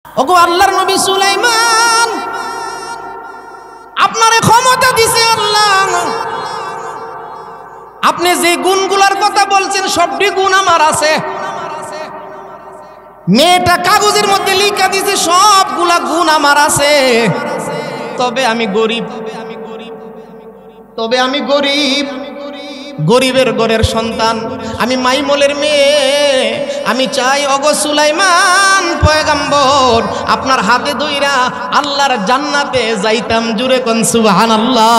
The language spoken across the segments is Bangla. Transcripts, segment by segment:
ওগো আল্লাহর নবী সুলাইমান, আপনার ক্ষমতা দিছে আল্লাহ। আপনি যে গুণগুলার কথা বলছেন সবটি গুণ আমার আছে। মেয়েটা কাগজের মধ্যে লিখা দিছে সবগুলা গুণ আমার আছে। তবে আমি গরিব, গরিবের ঘরের সন্তান, আমি মাইমলের মেয়ে। আমি চাই ওগো সুলাইমান পয়গম্বর, আপনার হাতে ধইরা আল্লাহর জান্নাতে যাইতাম। জুরে কোন সুবহানাল্লাহ।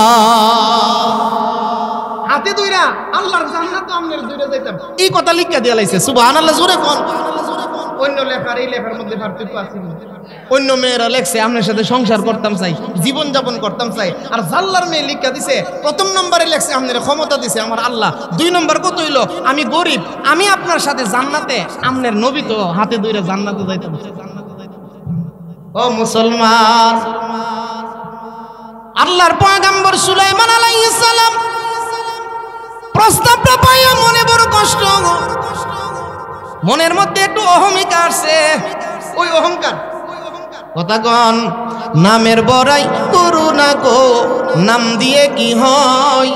হাতে ধইরা আল্লাহর জান্নাতে আমনের ধইরা যাইতাম, এই কথা লিখা দিয়া লাইছে। সুবহানাল্লাহ জুরে কোন। অন্য লেখার এই লেখার মধ্যে পার্থক্য আছে। অন্য মেয়েরা লেখছে আপনার সাথে সংসার করতাম চাই, জীবন যাপন করতাম চাই। আর জাল্লার মেয়ে লিখা দিছে প্রথম নম্বরে লেখছে আপনার ক্ষমতা দিছে আমার আল্লাহ। 2 নম্বর কত হইলো, আমি গরিব, আমি আপনার সাথে জান্নাতে, আমনের নবী তো হাতে ধরে জান্নাতে যাইতাম। ও মুসলমান, আল্লাহর পয়গম্বর সুলাইমান আলাইহিস সালাম প্রস্তাবটা পাইয়া মনে বড় কষ্ট, মনের মধ্যে একটু অহমিকা আসছে। ওই অহংকার কথাগণ, নামের বড়াই করু না গো, নাম দিয়ে কি হয়,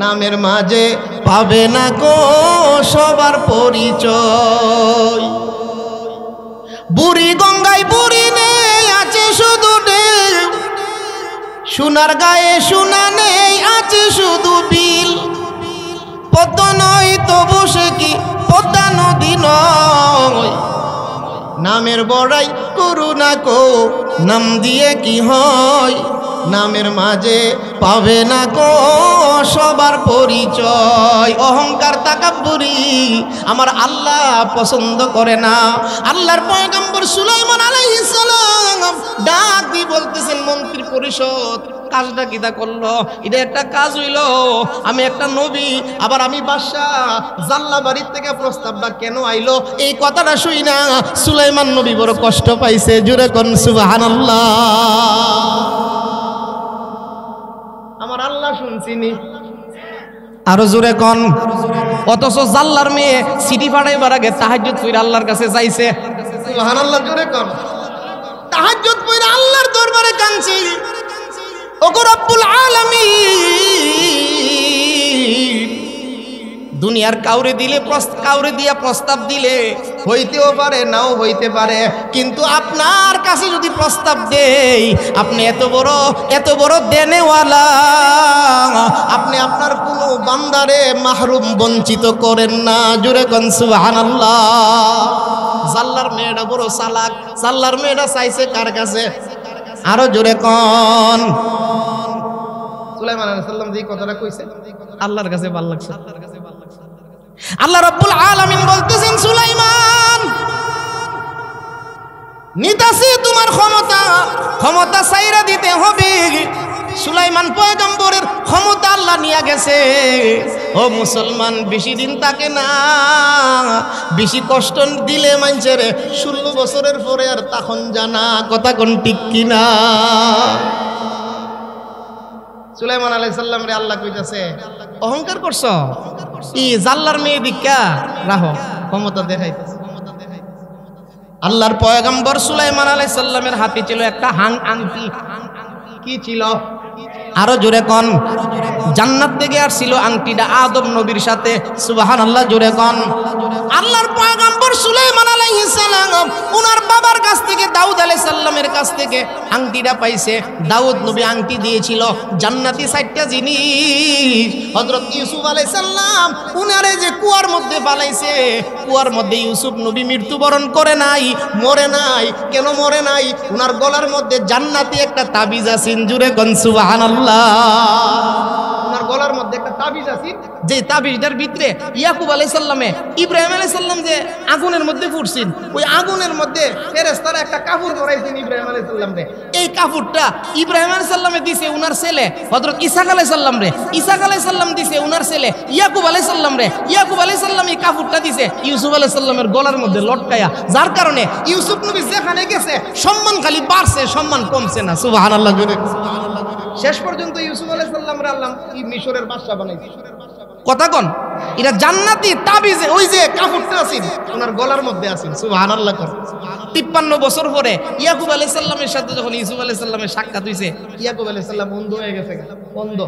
নামের মাঝে পাবে না গো সবার পরিচয়। বুড়ি গঙ্গায় বুড়ি নেই, আছে শুধু ঢেউ, সোনার গায়ে সোনা নেই, আছে শুধু বিল। পদ্মা নয় তো বসে কি পদ্মা নদী নয়, নামের বড়াই করু না কো, নাম দিয়ে কি হয়, নামের মাঝে পাবে না কো সবার পরিচয়। অহংকার তাকাব্বুরি আমার আল্লাহ পছন্দ করে না। আল্লাহর পয়গম্বর সুলাইমান আলাইহিস সালাম ডাক দিয়ে বলতেছেন, মন্ত্রী পরিষদ কাজটা কিটা করলো, এটা একটা কাজ হইল, আমি একটা নবী, আবার আমি বাদশাহ, জাল্লা বাড়ির থেকে প্রস্তাবটা কেন আইলো, এই কথাটা শুই না সুলাইমান নবী বড় কষ্ট পাইছে। জুরে কোন সুবহানাল্লাহ। আমার আল্লাহ শুনছিনি, আরো জোরে কোন। অথচ জাল্লার মেয়ে সিটি ফাটাইবার আগে তাহাজ্জুদ পড়ে আল্লাহর কাছে যাইছে। সুবহানাল্লাহ জোরে কোন। তাহাজ্জুদ পড়ে আল্লাহর দরবারে কাঁদছি, ওগো রব্বুল আলামিন, দুনিয়ার কাউরে দিলে, কাউরে দিয়া প্রস্তাব দিলে হইতেও পারে নাও হইতে পারে, কিন্তু আপনার কাছে যদি প্রস্তাব দেই, আপনি এত বড় দেনেওয়ালা, আপনি আপনার কোনো বান্দারে মাহরুম বঞ্চিত করেন না। জুরে কোন সুবহানাল্লাহ। জাল্লার মেয়েটা বড় চালাক, জাল্লার মেয়েটা চাইছে কার কাছে, আরো জোরে কোন। সুলাইমান আলাইহিস সালাম যে কথাটা কইছে আল্লাহর কাছে ভালো লাগছে। আল্লাহ রাব্বুল আলামিন বলতেছেন, সুলাইমান নিতাছি তোমার ক্ষমতা ছাইরা দিতে হবে। সুলাইমান পয়গম্বরের ক্ষমতা আল্লাহ নিয়ে গেছে। ও মুসলমান, বেশি দিন থাকে না, বেশি কষ্ট দিলে মানুষের 16 বছরের পরে আর তখন জানা কথা কোন ঠিক কিনা। সুলাইমান আলাইহিস সালাম রে আল্লাহ কইতাছে, অহংকার করছ, ই জাল্লার মেয়ে দিক্কা রাহো, ক্ষমতা দেখাইতেছে। আল্লাহর পয়গম্বর সুলাইমান আলাইহিস সালামের হাতে ছিল একটা আংটি। কি ছিল, আরো জোরে কোন। জান্নাত থেকে আসছিল আংটিটা আদম নবীর সাথে। সুবহানাল্লাহ জোরে কোন। আল্লাহর পয়গম্বর সুলাইমান আলাইহিস সালাম ওনার বাবার কাছ থেকে, দাউদ আলাইহিস সালামের কাছ থেকে আংটিটা পাইছে। দাউদ নবী আংটি দিয়েছিল জান্নাতি 4টা জিনিস। হযরত ইউসুফ আলাইহিস সালাম উনারে যে কুয়ার মধ্যে পালাইছে, কুয়ার মধ্যে ইউসুফ নবী মৃত্যুবরণ করে নাই, মরে নাই। কেন মরে নাই? উনার গলার মধ্যে জান্নাতি একটা তাবিজ আছে। জুরে কোন সুবহানাল্লাহ। ওনার গলার মধ্যে একটা তাবিজ আছে, যে তাবিজটার ভিতরে ইয়াকুব আলাইহিস সালামে ইব্রাহিম আলাইহিস সালাম যে আগুনের মধ্যে ফুটছেন, ওই আগুনের মধ্যে ফেরেশতারা একটা কাপড় পরাইছেন ইব্রাহিম আলাইহিস সালাম রে। এই কাপড়টা ইব্রাহিম আলাইহিস সালামে দিছে উনার ছেলে হযরত ইসহাক আলাইহিস সালাম রে। ইসহাক আলাইহিস সালাম দিছে উনার ছেলে ইয়াকুব আলাইহিস সালাম রে। ইয়াকুব আলাইহিস সালাম এই কাপড়টা দিছে ইউসুফ আলাইহিস সালামের গলার মধ্যে লটকায়া, যার কারণে ইউসুফ নবী যেখানে গেছে সম্মান খালি বাড়ছে, সম্মান কমছে না। সুবহানাল্লাহ জোরে। শেষ পর্যন্ত ইউসুফ আলাইহিস সালাম রে আল্লাহ মিশরের বাদশা বানাইছে। কথা কোন। এটা জান্নাতি তাবিজ। ওই যে কাপড়টা আছেন ওনার গলার মধ্যে আছেন, সুবহানাল্লাহ। 53 বছর পরে ইয়াকুব আলাইহিস সালামের সাথে যখন ইউসুফ আলাইহিস সালামের সাক্ষাৎ হইছে, ইয়াকুব আলাইহিস সালাম অন্ধ হয়ে গেছে, অন্ধ,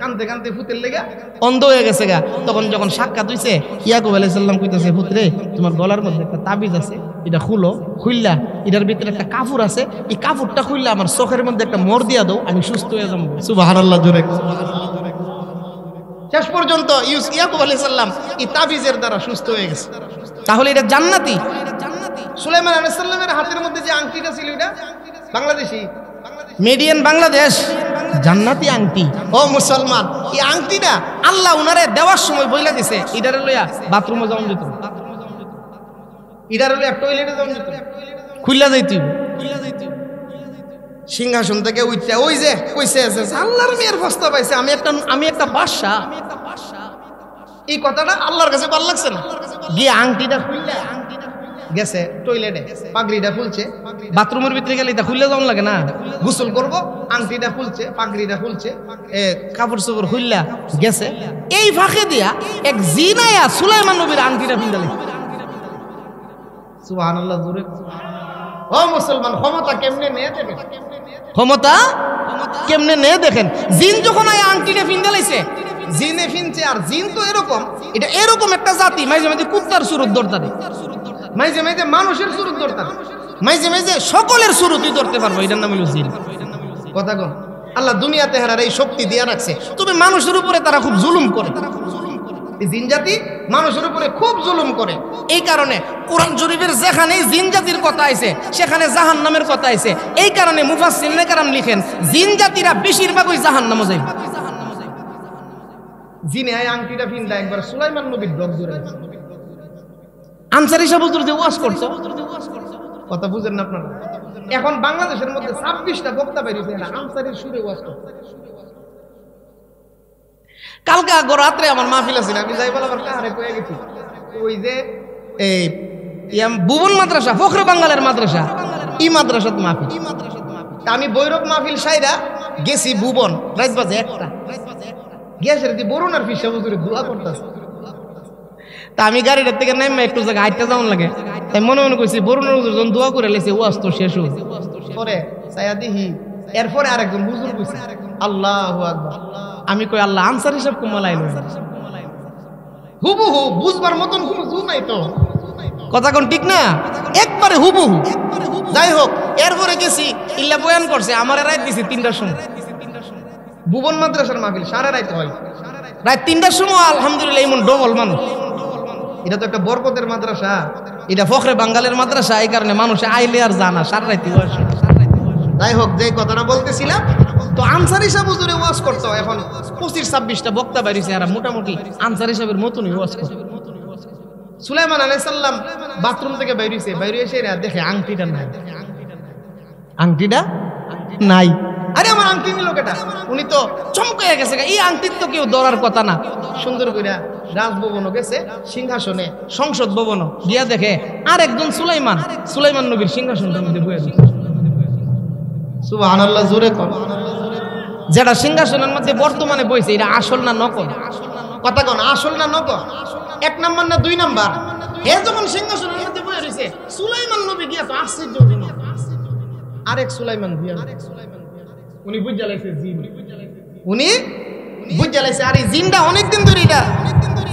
কানতে কানতে ফুতের লেগা অন্ধ হয়ে গেছে গা। তখন যখন সাক্ষাৎ হইছে, ইয়াকুব আলাইহিস সালাম কইতাছে, পুত্রে তোমার গলার মধ্যে একটা তাবিজ আছে, এটা খুলো, খুললা এটার ভিতরে একটা কাপড় আছে, এই কাপড়টা খুললা আমার চোখের মধ্যে একটা মোড় দিয়া দাও, আমি সুস্থ হয়ে যাবো। সুবহানাল্লাহ জোরে। শেষ পর্যন্ত ইয়াকুব আলাইহিস সালাম এই তাবিজের দ্বারা সুস্থ হয়ে গেছে। তাহলে এটা জান্নাতি। সুলাইমান আলাইহিস সালামের হাতের মধ্যে যে আংটিটা ছিল, এটা বাংলাদেশি, মেড ইন বাংলাদেশ, জান্নাতি আংটি। ও মুসলমান, এই আংটিটা আল্লাহ উনারে দেওয়ার সময় বইলা দিছে, ইডারে লইয়া বাথরুমে যাওয়া যেত, ইডারে লইয়া টয়লেটে যাওয়া যেত, খুললা যাইতি। সিংহাসন থেকে উঠতে ওই যে কইছে আল্লাহর মেয়ের প্রস্তাব পাইছে, আমি একটা বাদশা। এই কথাটা আল্লাহর কাছে ভালো লাগছে না, গিয়ে আংটিটা খুললা গেছে টয়লেটে, পাগড়িটা খুলছে, বাথরুমের ভিতরে গেলে এটা খুললে যাওয়া লাগে না, গোসল করবো, আংটিটা খুলছে, পাগড়িটা খুলছে, কাপড় চোপড় খুললা গেছে। এই ফাঁকে দিয়া এক জিন আয়া সুলাইমান নবীর আংটিটা পিন্দালে। সুবহানাল্লাহ জোরে। ও মুসলমান, ক্ষমতা কেমনে নিয়ে দেখেন, ক্ষমতা কেমনে নিয়ে দেখেন। জিন যখন আয়া আংটিটা পিন্দালাইছে, জিনে ফিনছে। আর জিন তো এরকম, এটা এরকম একটা জাতি, মাঝে মাঝে কুত্তার সুরত ধরতে, মাঝে মাঝে মানুষের সুরত ধরতে, মাঝে মাঝে সকলের সুরতই ধরতে পারবো। এটার নাম হলো জিন। কথা কন, আল্লাহ দুনিয়াতে হারার এই শক্তি দিয়ে রাখছে, তবে মানুষের উপরে তারা খুব জুলুম করে। এই জিন জাতি মানুষের উপরে খুব জুলুম করে। এই কারণে কোরআন শরীফের যেখানে জিন জাতির কথা আছে সেখানে জাহান্নামের কথা আছে। এই কারণে মুফাসসিরিনে কেরাম লিখেন, জিন জাতিরা বেশিরভাগ ওই জাহান্নামে যায়। জিনে আয় আংটিটা ফিন্দা একবার সুলাইমান নবীর ডগ জুড়ে আনসারী সাহেব হুজুর যে ওয়াজ করছে, কথা বুঝেন না আপনারা? এখন বাংলাদেশের মধ্যে 26টা বক্তা বেরিয়েছে না আনসারীর সুরে ওয়াজ করছে। কালকে রাত্রে আমার মাহফিল আছে, আমি যাই বলে আমার কাহারে কয়ে গেছি, ওই যে এই ভুবন মাদ্রাসা, ফখরে বাঙ্গালের মাদ্রাসা, ই মাদ্রাসাত মাহফিল। আমি বৈরব মাহফিল সাইরা গেছি ভুবন, রাত বাজে 1টা, গ্যাসের দি বরুণার ফিসা হুজুরে দোয়া করতেছে। তা আমি গাড়িটার থেকে নেমে একটু জায়গা হাইটটা যাওয়ার লাগে, তাই মনে মনে করছি বরুণার হুজুর যখন দোয়া করে লেছে ওয়াজ তো শেষ হল। পরে সায়া দিহি, এরপরে আরেকজন হুজুর কইছে আল্লাহু আকবার। আমি কই আল্লাহ আনসার হিসাব কুমালাই লই, হুবহু বুঝবার মতন কোনো জু নাই তো। কথা কোন ঠিক না? একবারে হুবহু। যাই হোক, এরপরে গেছি, ইল্লা বয়ান করছে, আমারে রাত দিছে 3টার সময়। ভুবন মাদ্রাসার মাহফিল সারা রাত হয়, রাত 3টার সময় আলহামদুলিল্লাহ এমন ডবল মানুষ। এটা তো একটা বরকতের মাদ্রাসা, এটা ফখরে বাঙ্গালের মাদ্রাসা, এই কারণে মানুষে আইলে আর জানা সারা রাত। যাই হোক, যে কথাটা বলতেছিলাম, তো আনসারী সাহেব হুজুরে ওয়াজ করতো। এখন 25-26টা বক্তা বেরিয়েছে, আর মোটামুটি আনসারী সাহেবের মতনই ওয়াজ করতো। সুলাইমান আলাইহিস সালাম বাথরুম থেকে বেরিয়েছে, বেরিয়ে এসে দেখে আংটিটা নাই, আংটিটা নাই। আরে আমার আংটি নিল কেটা? উনি তো চমকে গেছে, এই আংটির তো কেউ ধরার কথা না। সুন্দর করে রাজভবনও গেছে, সিংহাসনে, সংসদ ভবনও গিয়া দেখে আর একজন সুলাইমান নবীর সিংহাসনের মধ্যে বসে আছে। সুবহানাল্লাহ জোরে কর। যেটা সিংহাসনের মধ্যে বর্তমানে বইছে, এটা আসল না নকল? কথা কোন, আসল না নকল? 1 নাম্বার না 2 নাম্বার? হে যখন সিংহাসনের মধ্যে বসে রয়েছে, সুলাইমান নবী গিয়া তো আশ্চর্যজনক আরেক সুলাইমান দিয়া, উনি বুঝা লাইছে জিন, উনি বুঝা লাইছে। আর এই জিনটা অনেকদিন ধরে এটা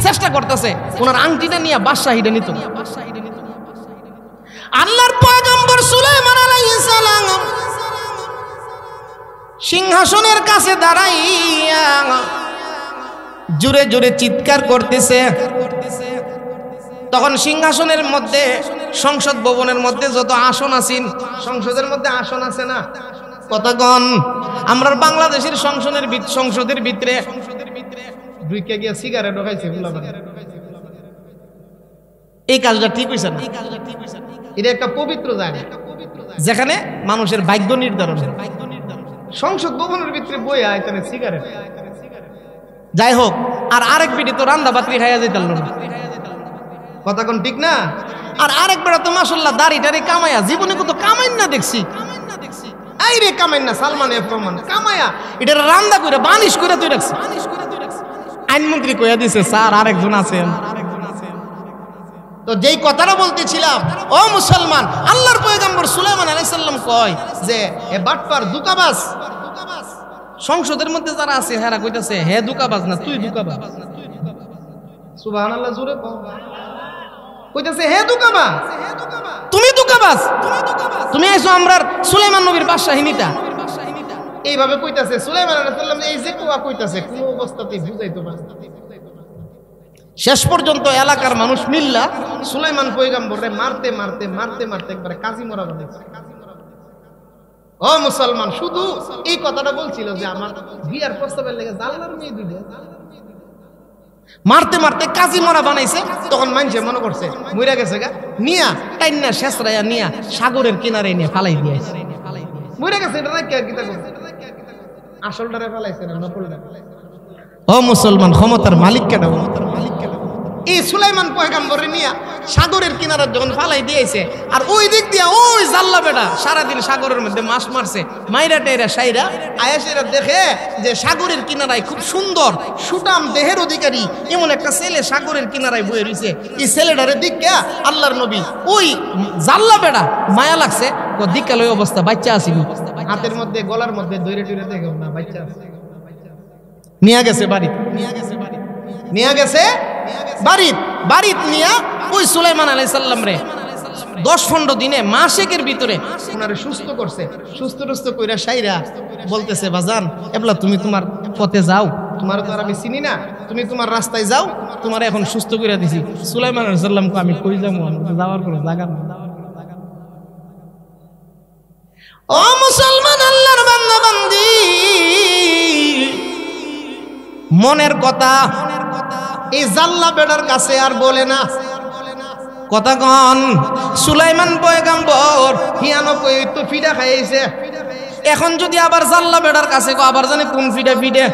চেষ্টা করতেছে ওনার আংটিটা নিয়ে বাদশাহীটা নিত। আল্লাহর পয়গম্বর সুলাইমান আলাইহিস সালাম সিংহাসনের কাছে দাঁড়াইয়া জোরে জোরে চিৎকার করতেছে। তখন সিংহাসনের মধ্যে, সংসদ ভবনের মধ্যে যত আসন আছেন, সংসদের মধ্যে আসন আছে না? কতক্ষণ আমরা বাংলাদেশের সংসদের ভিতরে ঢুকে গিয়ে সিগারেট ঢোকাইছে। এই কাজটা ঠিক হইছে না? এটা একটা পবিত্র জায়গা যেখানে মানুষের ভাগ্য নির্ধারণ। সংসদ ভবনের ভিতরে বই আয়তনে সিগারেট। যাই হোক, আর আরেক বিটি তো রান্দা বাতি খাইয়া যেতাল না। কথা কোন ঠিক না? আর আরেক বেড়া তো মাশাআল্লাহ দাড়ি কামাইয়া, জীবনে কত কামাই না দেখছি। এই রে কামাই না, সালমান এফ রহমান কামাইয়া এটা রান্দা করে বানিশ করে তুই রাখছি। আইনমন্ত্রী কইয়া দিছে স্যার আরেকজন আছেন। তো যেই কথাটা বলতেছিলাম, ও মুসলমান, আল্লাহর পয়গম্বর সুলাইমান আলাইহিস সালাম কয় যে এ বাটপার দুকাবাজ, সংসদের মধ্যে যারা আছে হেরা কইতাছে হে দুকাবাজ না তুই দুকাবাজ। সুবহানাল্লাহ, জোরে কইতাছে হে দুকাবাজ, তুমি দুকাবাজ, তুমি আইছো আমরার সুলাইমান নবীর বাদশাহিনীটা। এইভাবে কইতাছে সুলাইমান আলাইহিস সালাম, এই যে কোয়া কইতাছে কোন অবস্থাতেই বুঝাইতে পারে না। শেষ পর্যন্ত এলাকার মানুষ মিল্লা সুলাইমান পয়গম্বররে মারতে মারতে মারতে মারতে একবারে কাজী মরা বানাইছে। ও মুসলমান, শুধু এই কথাটা বলছিল যে আমার বিয়ার প্রস্তাবের লেগে জাল্লার মেয়ে দিবে, মারতে মারতে কাজী মরা বানাইছে। তখন মানুষে মনে করছে মইরা গেছে গা, নিয়া টাইনা শেষরাইয়া নিয়া সাগরের কিনারে নিয়ে ফালাই দিয়েছে। মইরা গেছে, এটা না কি করছে, আসলটারে ফালাইছে না নকলটা। ও মুসলমান, ক্ষমতার মালিক কেন? এই সুলাইমান পয়গম্বরে নিয়া সাগরের কিনারে যখন ফালাই দিয়েছে, আর ওই দিক দিয়া ওই জাল্লা বেটা সারাদিন সাগরের মধ্যে মাছ মারছে, মাইরা টেরা সাইরা আয়াসেরা দেখে যে সাগরের কিনারায় খুব সুন্দর সুটাম দেহের অধিকারী এমন একটা ছেলে সাগরের কিনারায় বয়ে রয়েছে। এই ছেলেটারে দিকা আল্লাহর নবী ওই জাল্লা বেটা মায়া লাগছে, ও দিকাল ওই অবস্থা বাচ্চা আসিনি, হাতের মধ্যে গলার মধ্যে দৈরে টুরে দেখে না বাচ্চা আছে, নিয়ে গেছে বাড়ি, নিয়ে গেছে বাড়িত নিয়া ওই সুলাইমান আলাইহিস সালাম রে 10-15 দিনে মাসেকের ভিতরে ওনারে সুস্থ করছে। সুস্থ কইরা সাইরা বলতেছে, বাজান এবলা তুমি তোমার পথে যাও, তোমার তো আর আমি চিনি না, তুমি তোমার রাস্তায় যাও, তোমার এখন সুস্থ কইরা দিছি। সুলাইমান আলাইহিস সালামকে আমি কই যাবো, যাওয়ার কোনো জায়গা না। ও মুসলমান, আল্লাহর বান্দা বান্দি, মনের কথা এই জাল্লা বেড়ার কাছে আর বলে না। কথা কন, সুলাইমান পয়গম্বর ৯৯ তো ফিডা খাইছে, এখন যদি আবার জাল্লা বেড়ার কাছে আবার জানে কোন ফিডে।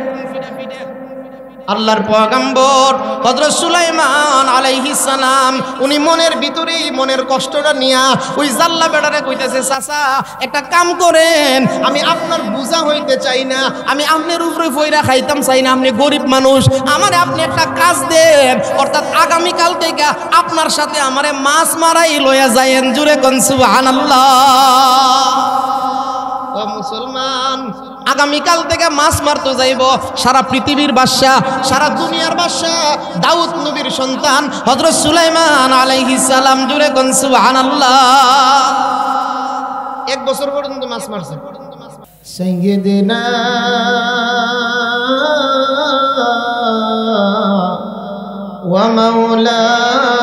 আল্লাহর পয়গম্বর হযরত সুলাইমান আলাইহিস সালাম উনি মনের ভিতরেই মনের কষ্টটা নিয়া ওই জাল্লা বেড়ারে কইতেছে, চাচা একটা কাম করেন, আমি আপনার বোঝা হইতে চাই না, আমি আপনার উপরে ফইরা খাইতাম চাই না, আপনি গরিব মানুষ, আমারে আপনি একটা কাজ দেন, অর্থাৎ আগামীকাল থেকে আপনার সাথে আমারে মাছ মারাই লইয়া যায়েন। জুরে কোন সুবহানাল্লাহ। ও মুসলমান, আগামীকাল থেকে মাছ মারতে যাইব সারা পৃথিবীর বাদশা, সারা দুনিয়ার বাদশা, দাউদ নবীর সন্তান হযরত সুলাইমান আলাইহিস সালাম। জুরে কোন সুবহানাল্লাহ। 1 বছর পর্যন্ত মাছ মারছে। সাইয়্যিদিনা ওয়া মাওলানা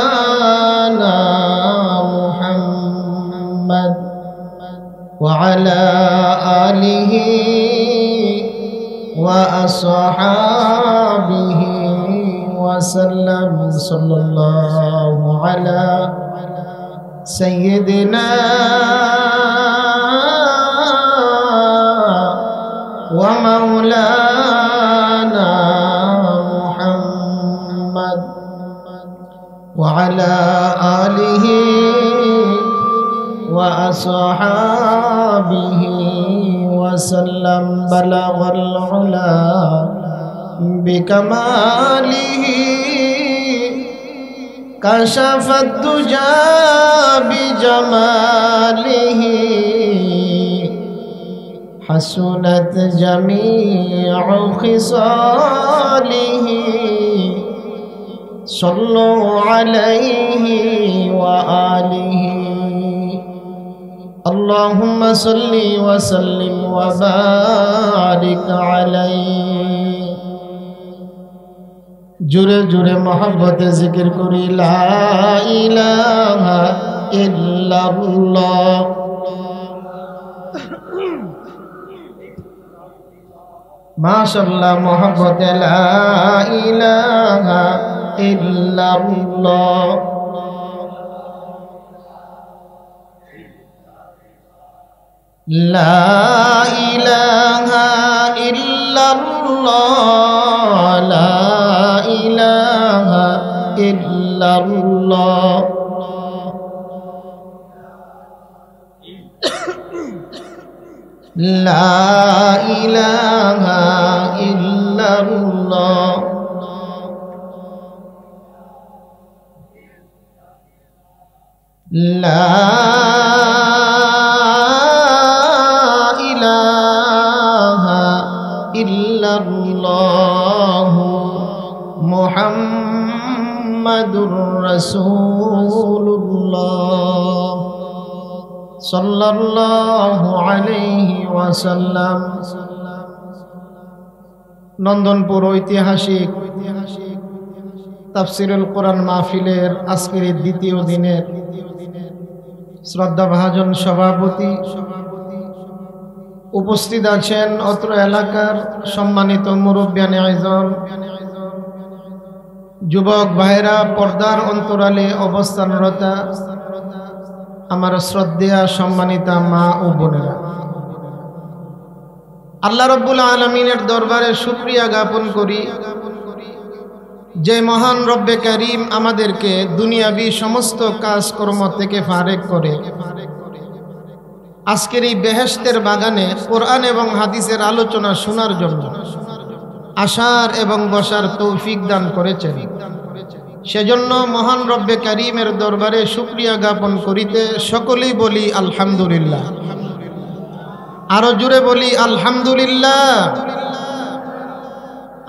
মুহাম্মদ ওয়া আলা আলিহি وأصحابه وسلم صلى الله على سيدنا ومولانا محمد وعلى آله وأصحابه وسلم بلغ العلا بكماله كشف الدجى بجماله حسنت جميع خصاله صلوا عليه وآله اللهم صل وسلم وبارك عليه জোরে জোরে মহব্বতে জিকির করি লা ইলাহা ইল্লাল্লাহ মাশাআল্লাহ মহব্বতে লা ইলাহা ইল্লাল্লাহ লা ইলাহা ইল্লাল্লাহ লা ইলাহা ইল্লাল্লাহ লা ইলাহা ইল্লাল্লাহ লা ইলাহা ইল্লাল্লাহু মুহাম্মাদুর রাসূলুল্লাহ সাল্লাল্লাহু আলাইহি ওয়াসাল্লাম। নন্দনপুর ঐতিহাসিক তাফসীরুল কোরআন মাহফিলের আজকের দ্বিতীয় দিনের শ্রদ্ধাভাজন সভাপতি উপস্থিত আছেন অত্র এলাকার সম্মানিত মুরব্বিয়ানে আযম, যুবক ভাইরা, পর্দার অন্তরালে অবস্থানরতা আমার শ্রদ্ধেয়া সম্মানিতা মা ও বোনেরা, আল্লাহ রাব্বুল আলামিনের দরবারে শুকরিয়া জ্ঞাপন করি যে মহান রব্বে কারীম আমাদেরকে দুনিয়াবি সমস্ত কাজকর্ম থেকে ফারেক করে আজকের এই বেহেশতের বাগানে কোরআন এবং হাদিসের আলোচনা শোনার জন্য আসার এবং বসার তৌফিক দান করেছেন। সেজন্য মহান রব্বে কারীমের দরবারে শুকরিয়া জ্ঞাপন করিতে সকলেই বলি আলহামদুলিল্লাহ। আরো জোরে বলি আলহামদুলিল্লাহ।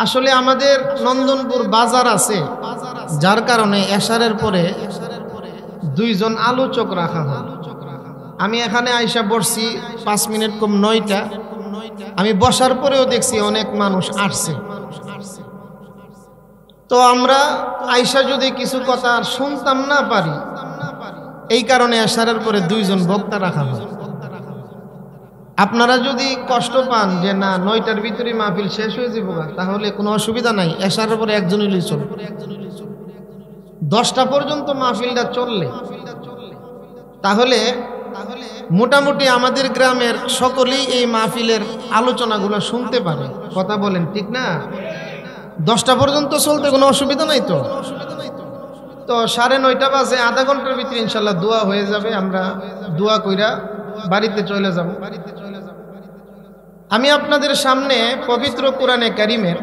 আসলে আমাদের নন্দনপুর বাজার আছে, যার কারণে এশারের পরে দুইজন আলোচক রাখা হয়। আমি এখানে আইসা বসছি 5 মিনিট কম 9টা। আমি বসার পরেও দেখছি অনেক মানুষ আসছে। তো আমরা আইসা যদি কিছু কথা শুনতাম না পারি, এই কারণে এশারের পরে দুইজন বক্তা রাখা হয়। আপনারা যদি কষ্ট পান যে না 9টার ভিতরে মাহফিল শেষ হয়ে যাব, তাহলে কোনো অসুবিধা নাই, এশারের পরে একজনই চলবে। 10টা পর্যন্ত মাহফিলটা চললে তাহলে মোটামুটি আমাদের গ্রামের সকলেই এই মাহফিলের আলোচনাগুলো শুনতে পারে। কথা বলেন ঠিক না? 10টা পর্যন্ত চলতে কোনো অসুবিধা নাই তো? তো 9:30 বাজে, আধা ঘন্টার ভিতরে ইনশাল্লাহ দোয়া হয়ে যাবে। আমরা দোয়া কইরা বাড়িতে চলে যাব। আমি আপনাদের সামনে পবিত্র কোরআনে কারীমের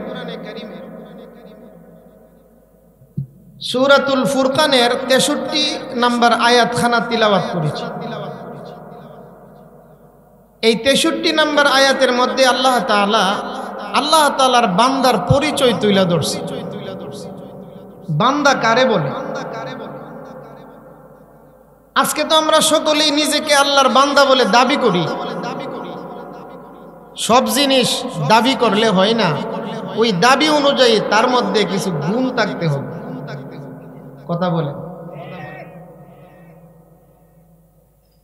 সূরাতুল ফুরকানের 63 নম্বর আয়াতখানা তিলাওয়াত করেছি। এই 63 নম্বর আয়াতের মধ্যে আল্লাহ তাআলার বান্দার পরিচয় তুলে ধরছে। বান্দা কারে বলে? আজকে তো আমরা সকলেই নিজেকে আল্লাহর বান্দা বলে দাবি করি। সব জিনিস দাবি করলে হয় না, ওই দাবি অনুযায়ী তার মধ্যে কিছু গুণ থাকতে হবে। কথা বলে,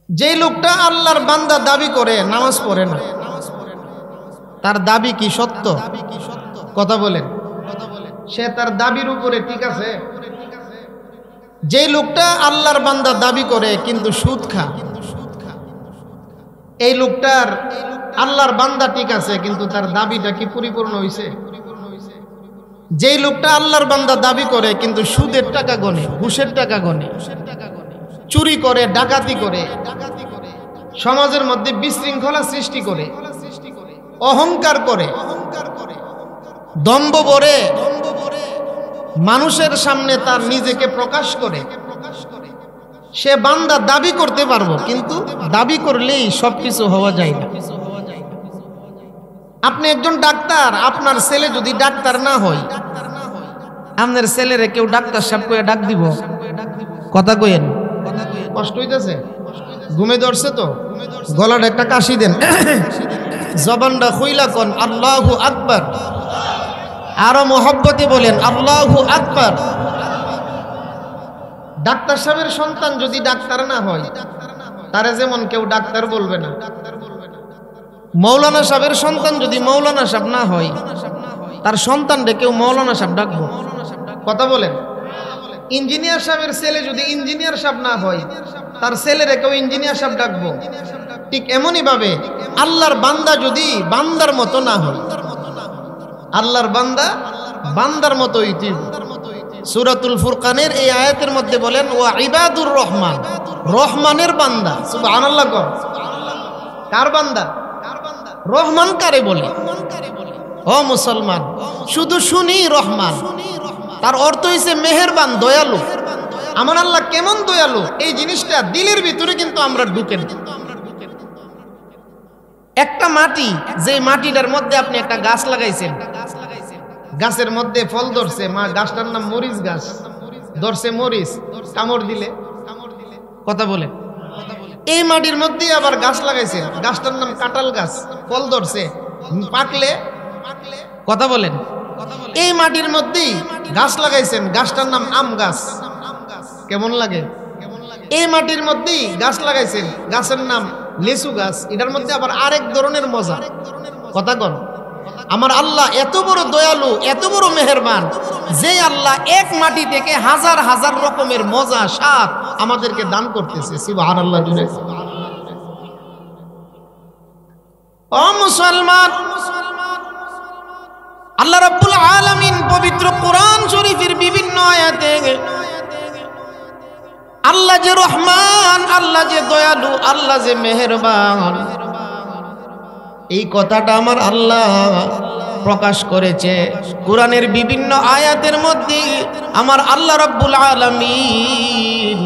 যে লোকটা আল্লাহর বান্দা দাবি করে নামাজ পড়ে না, তার দাবি কি সত্য? কথা বলেন, সে তার দাবির উপরে ঠিক আছে? যে লোকটা আল্লাহর বান্দা দাবি করে কিন্তু সুদ খায়, এই লোকটার আল্লাহর বান্দা ঠিক আছে কিন্তু তার দাবিটা কি পরিপূর্ণ হয়েছে? যেই লোকটা আল্লাহর বান্দা দাবি করে কিন্তু সুদের টাকা গনে, ঘুষের টাকা গনে, চুরি করে, ডাকাতি করে, সমাজের মধ্যে বিশৃঙ্খলা সৃষ্টি করে, অহংকার করে, দম্ভ ভরে মানুষের সামনে তার নিজেকে প্রকাশ করে, সে বান্দা দাবি করতে পারবো, কিন্তু দাবি করলেই সবকিছু হওয়া যায় না। আপনি একজন ডাক্তার, আপনার ছেলে যদি ডাক্তার না হয়, আপনার ছেলেরে কেউ ডাক্তার সাহেব কইয়া ডাক দিব? কথা কইেন, কষ্ট হইতেছে? ঘুমে ধরছে তো? গলাটা একটা কাশি দেন, জবানটা খুইলা কোন আল্লাহু আকবার, আরো মহব্বতে বলেন আল্লাহু আকবার। ডাক্তার সাহেবের সন্তান যদি ডাক্তার না হয়, তারে যেমন কেউ ডাক্তার বলবে না। মৌলানা সাহেবের সন্তান যদি মৌলানা সাহেব না হয়, তার সন্তানরে কেউ মৌলানা সাহেব ডাকবো? কথা বলেন। ইঞ্জিনিয়ার সাহেবের ছেলে যদি ইঞ্জিনিয়ার সাহেব না হয়, তার ছেলেরে কেউ ইঞ্জিনিয়ার সাহেব ডাকবো? ঠিক এমনই ভাবে আল্লাহর বান্দা যদি বান্দার মতো না হয়, আল্লাহর বান্দা বান্দার মতো ইতিব। সূরাতুল ফুরকানের এই আয়াতের মধ্যে বলেন ওয়া ইবাদুর রহমান, রহমানের বান্দা। সুবহানাল্লাহ। কার বান্দা? রহমান কারে বলে? ও মুসলমান, শুধু শুনি রহমান, তার অর্থ হইছে মেহেরবান, দয়ালু। আমার আল্লাহ কেমন দয়ালু এই জিনিসটা দিলের ভিতরে কিন্তু আমরা ঢুকে না। একটা মাটি, যে মাটিটার মধ্যে আপনি একটা গাছ লাগাইছেন, গাছের মধ্যে ফল ধরছে, গাছটার নাম মরিচ গাছ, ধরছে মরিচ, কামড় দিলে কথা বলে, এই মাটির মধ্যে আবার গাছ লাগাইছেন, গাছটার নাম কাঁঠাল গাছ, ফল ধরছে, পাকলে কথা বলেন, এই মাটির মধ্যেই গাছ লাগাইছেন, গাছটার নাম আম গাছ, কেমন লাগে? এই মাটির মধ্যেই গাছ লাগাইছেন, গাছের নাম লিচু গাছ, এটার মধ্যে আবার আরেক ধরনের মজা, কথা কন। আমার আল্লাহ এত বড় দয়ালু, এত বড় মেহেরবান, যে আল্লাহ এক মাটি থেকে হাজার হাজার রকমের মজা স্বাদ আমাদেরকে দান করতেছে। সুবহানাল্লাহ জুড়ে। ও মুসলমান, আল্লাহ রাব্বুল আলামিন পবিত্র কোরআন শরীফের বিভিন্ন আয়াতে আল্লাহ যে রহমান, আল্লাহ যে দয়ালু, আল্লাহ যে মেহেরবান, এই কথাটা আমার আল্লাহ প্রকাশ করেছে কোরআনের বিভিন্ন আয়াতের মধ্যে। আমার আল্লাহ রাব্বুল আলামিন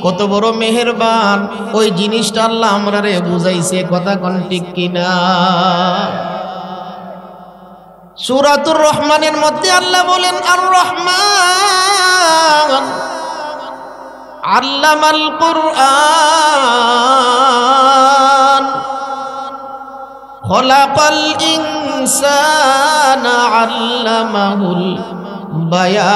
কত বড় মেহেরবান, ওই জিনিসটা আল্লাহ আমরারে বুঝাইছে, কথা কোন ঠিক কিনা? সূরাতুর রহমানের মধ্যে আল্লাহ বলেন, আর রহমান আল্লামাল কুরআন খলাকাল ইনসানা আল্লামাহুল বায়ান।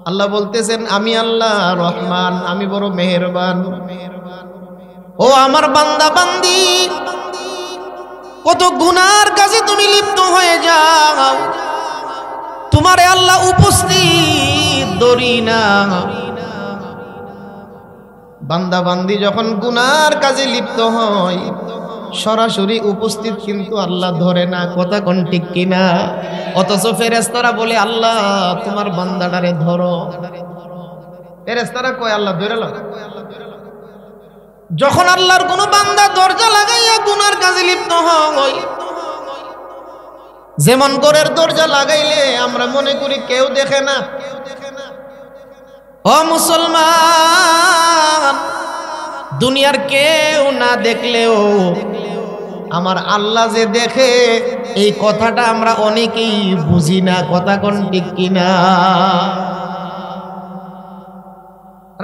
আল্লাহ বলতেছেন, আমি আল্লাহ রহমান, আমি বড় মেহেরবান। ও আমার বান্দা বান্দি, কত গুনার কাজে তুমি লিপ্ত হয়ে যাও, তোমারে আল্লাহ উপস্থিত ধরি না। বান্দা বান্দি যখন গুনার কাজে লিপ্ত হয়, সরাসরি উপস্থিত কিন্তু আল্লাহ ধরে না, কথা কোন ঠিক কিনা? অথচ ফেরেশতারা বলে, আল্লাহ তোমার বান্দাটারে ধরো। ফেরেশতারা কয়, আল্লাহ ধরে লো। যখন আল্লাহর কোন বান্দা দরজা লাগাইয়া গুনার কাজে লিপ্ত হয়, যেমন ঘরের দরজা লাগাইলে আমরা মনে করি কেউ দেখে না। ও মুসলমান, দুনিয়ার কেউ না দেখলেও আমার আল্লাহ যে দেখে, এই কথাটা আমরা অনেকেই বুঝি না, কথা কোন ঠিক কিনা?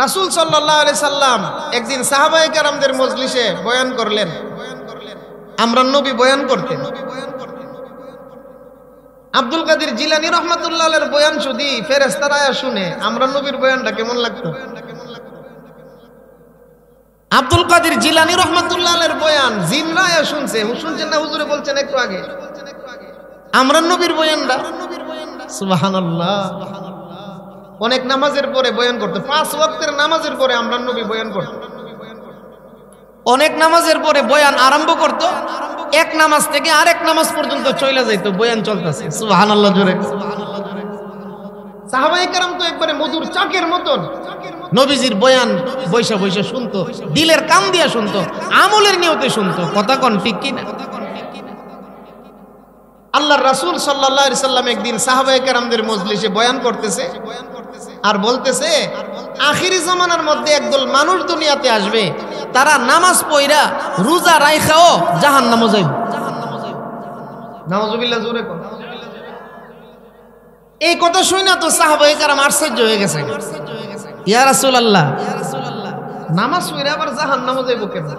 রাসূল সাল্লাল্লাহু আলাইহি সাল্লাম একদিন সাহাবায়ে কেরামদের মজলিসে বয়ান করলেন। আমরা নবী বয়ান করতেন। আব্দুল কাদের জিলানী রহমাতুল্লাহ আলাইহির বয়ান শুধু ফেরেশতারা শুনে, আমরা নবীর বয়ানটা কেমন লাগতো? আব্দুল কাদের জিলানী রহমাতুল্লাহ আলাইহির বয়ান জিনরা শুনছে, শুনছেন না? হুজুরে বলছেন একটু আগে, আমরা নবীর বয়ানটা সুবহানাল্লাহ। অনেক নামাজের পরে বয়ান করতে, 5 ওয়াক্তের নামাজের পরে আমরা নবী বয়ান করত। অনেক নামাজের পরে বয়ান আরম্ভ করত, এক নামাজ থেকে আরেক নামাজ পর্যন্ত চলে যাইতো, বয়ান চলতেছে। সুবহানাল্লাহ জোরে। সাহাবায়ে কেরাম তো একবারে মধুর চাকের মতন নবীজির বয়ান বৈশা বৈশা শুনতো, দিলের কান দিয়া শুনতো, আমলের নিয়তে শুনতো, কথা কোন ঠিক কিনা? আল্লাহর রাসূল সাল্লাল্লাহু আলাইহি সাল্লাম একদিন সাহাবায়ে কেরামদের মজলিসে বয়ান করতেছে আর বলতেছে, আখিরি জামানার মধ্যে একদল মানুষ দুনিয়াতে আসবে, তারা নামাজ পড়া রোজা রাইখাও জাহান্নামে যাইব। নাউজুবিল্লাহ জোরে কর। এই কথা শুনে তো সাহাবায়ে কেরাম আশ্চর্য হয়ে গেছে, ইয়া রাসূলুল্লাহ, নামাজ পড়া আবার জাহান্নামে যাইব কেমন?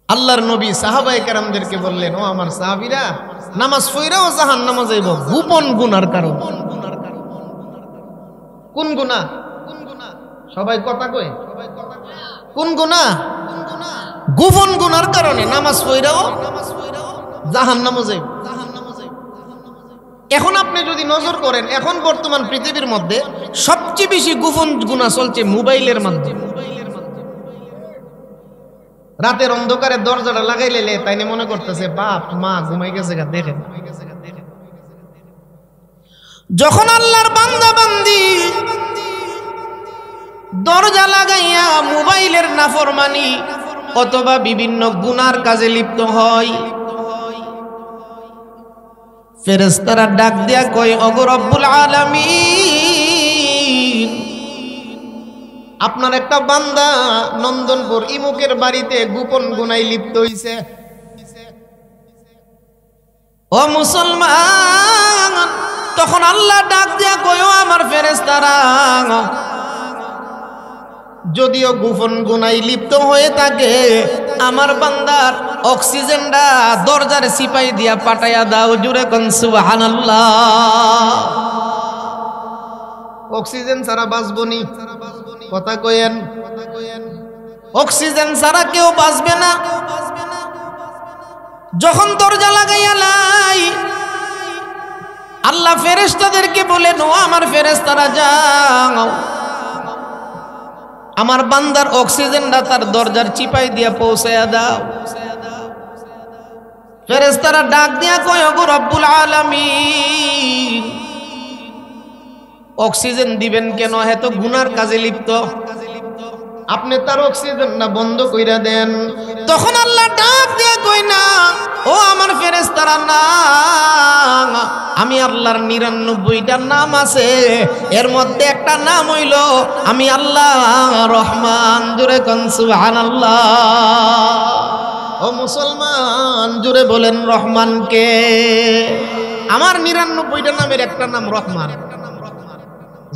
আল্লাহর নবী সাহাবায়ে কেরামদেরকে বললেন, ও আমার সাহাবীরা, নামাজ পড়াও জাহান্নামে যাইব গোপন গুনার কারণে। কোন গুনাহ? সবাই কথা কয়, কোন গুনাহ? গোপন গুনার কারণে নামাজ পড়াও জাহান্নামে যাইব। এখন আপনি যদি নজর করেন, এখন বর্তমান পৃথিবীর মধ্যে সবচেয়ে বেশি গোপন গুনাহ চলছে মোবাইলের মাধ্যমে। রাতের অন্ধকারে দরজাটা লাগাইলে তাইনে মনে করতেছে বাপ মা ঘুমাই গেছে, দেখেন। যখন আল্লাহর বান্দা বান্দি দরজা লাগাইয়া মোবাইলের নাফরমানি অথবা বিভিন্ন গুনার কাজে লিপ্ত হয়, ফেরেশতারা ডাক দিয়া কয় ওগো রব্বুল আলামিন, আপনার একটা বান্দা নন্দনপুর ইমুকের বাড়িতে গোপন গুনায় লিপ্ত হইছে। ও মুসলমান, তখন আল্লাহ ডাক দিয়া কয় আমার ফেরেশতারা, যদিও গোপন গুনায় লিপ্ত হয়ে থাকে আমার বান্দার অক্সিজেনটা দরজার সিপাই দিয়া পাঠাইয়া দাও। জুড়ে কোন সুবহানাল্লাহ। অক্সিজেন ছাড়া বাঁচবো নি? কথা কইেন। অক্সিজেন ছাড়া কেউ বাঁচবে না। যখন দরজা লাগাইয়া লাই, আল্লাহ ফেরেশতাদেরকে বলেন ও আমার ফেরেশতারা যাও, আমার বান্দার অক্সিজেনটা তার দরজার চিপাই দিয়া পৌঁছায়া দাও। ফেরেশতারা ডাক দিয়া কয় ওগো রব্বুল আলামিন, অক্সিজেন দিবেন কেন? এত গুনার কাজে লিপ্ত, আপনি তার অক্সিজেনটা বন্ধ কইরা দেন। তখন আল্লাহ ডাক দিয়া কয় না ও আমার ফেরেশতারা, না, আমি আল্লাহর ৯৯টা নাম আছে, এর মধ্যে একটা নাম হইল আমি আল্লাহ রহমান। জোরে কোন সুবহানাল্লাহ। ও মুসলমান, জোরে বলেন রহমান কে? আমার ৯৯টা নামের একটা নাম রহমান।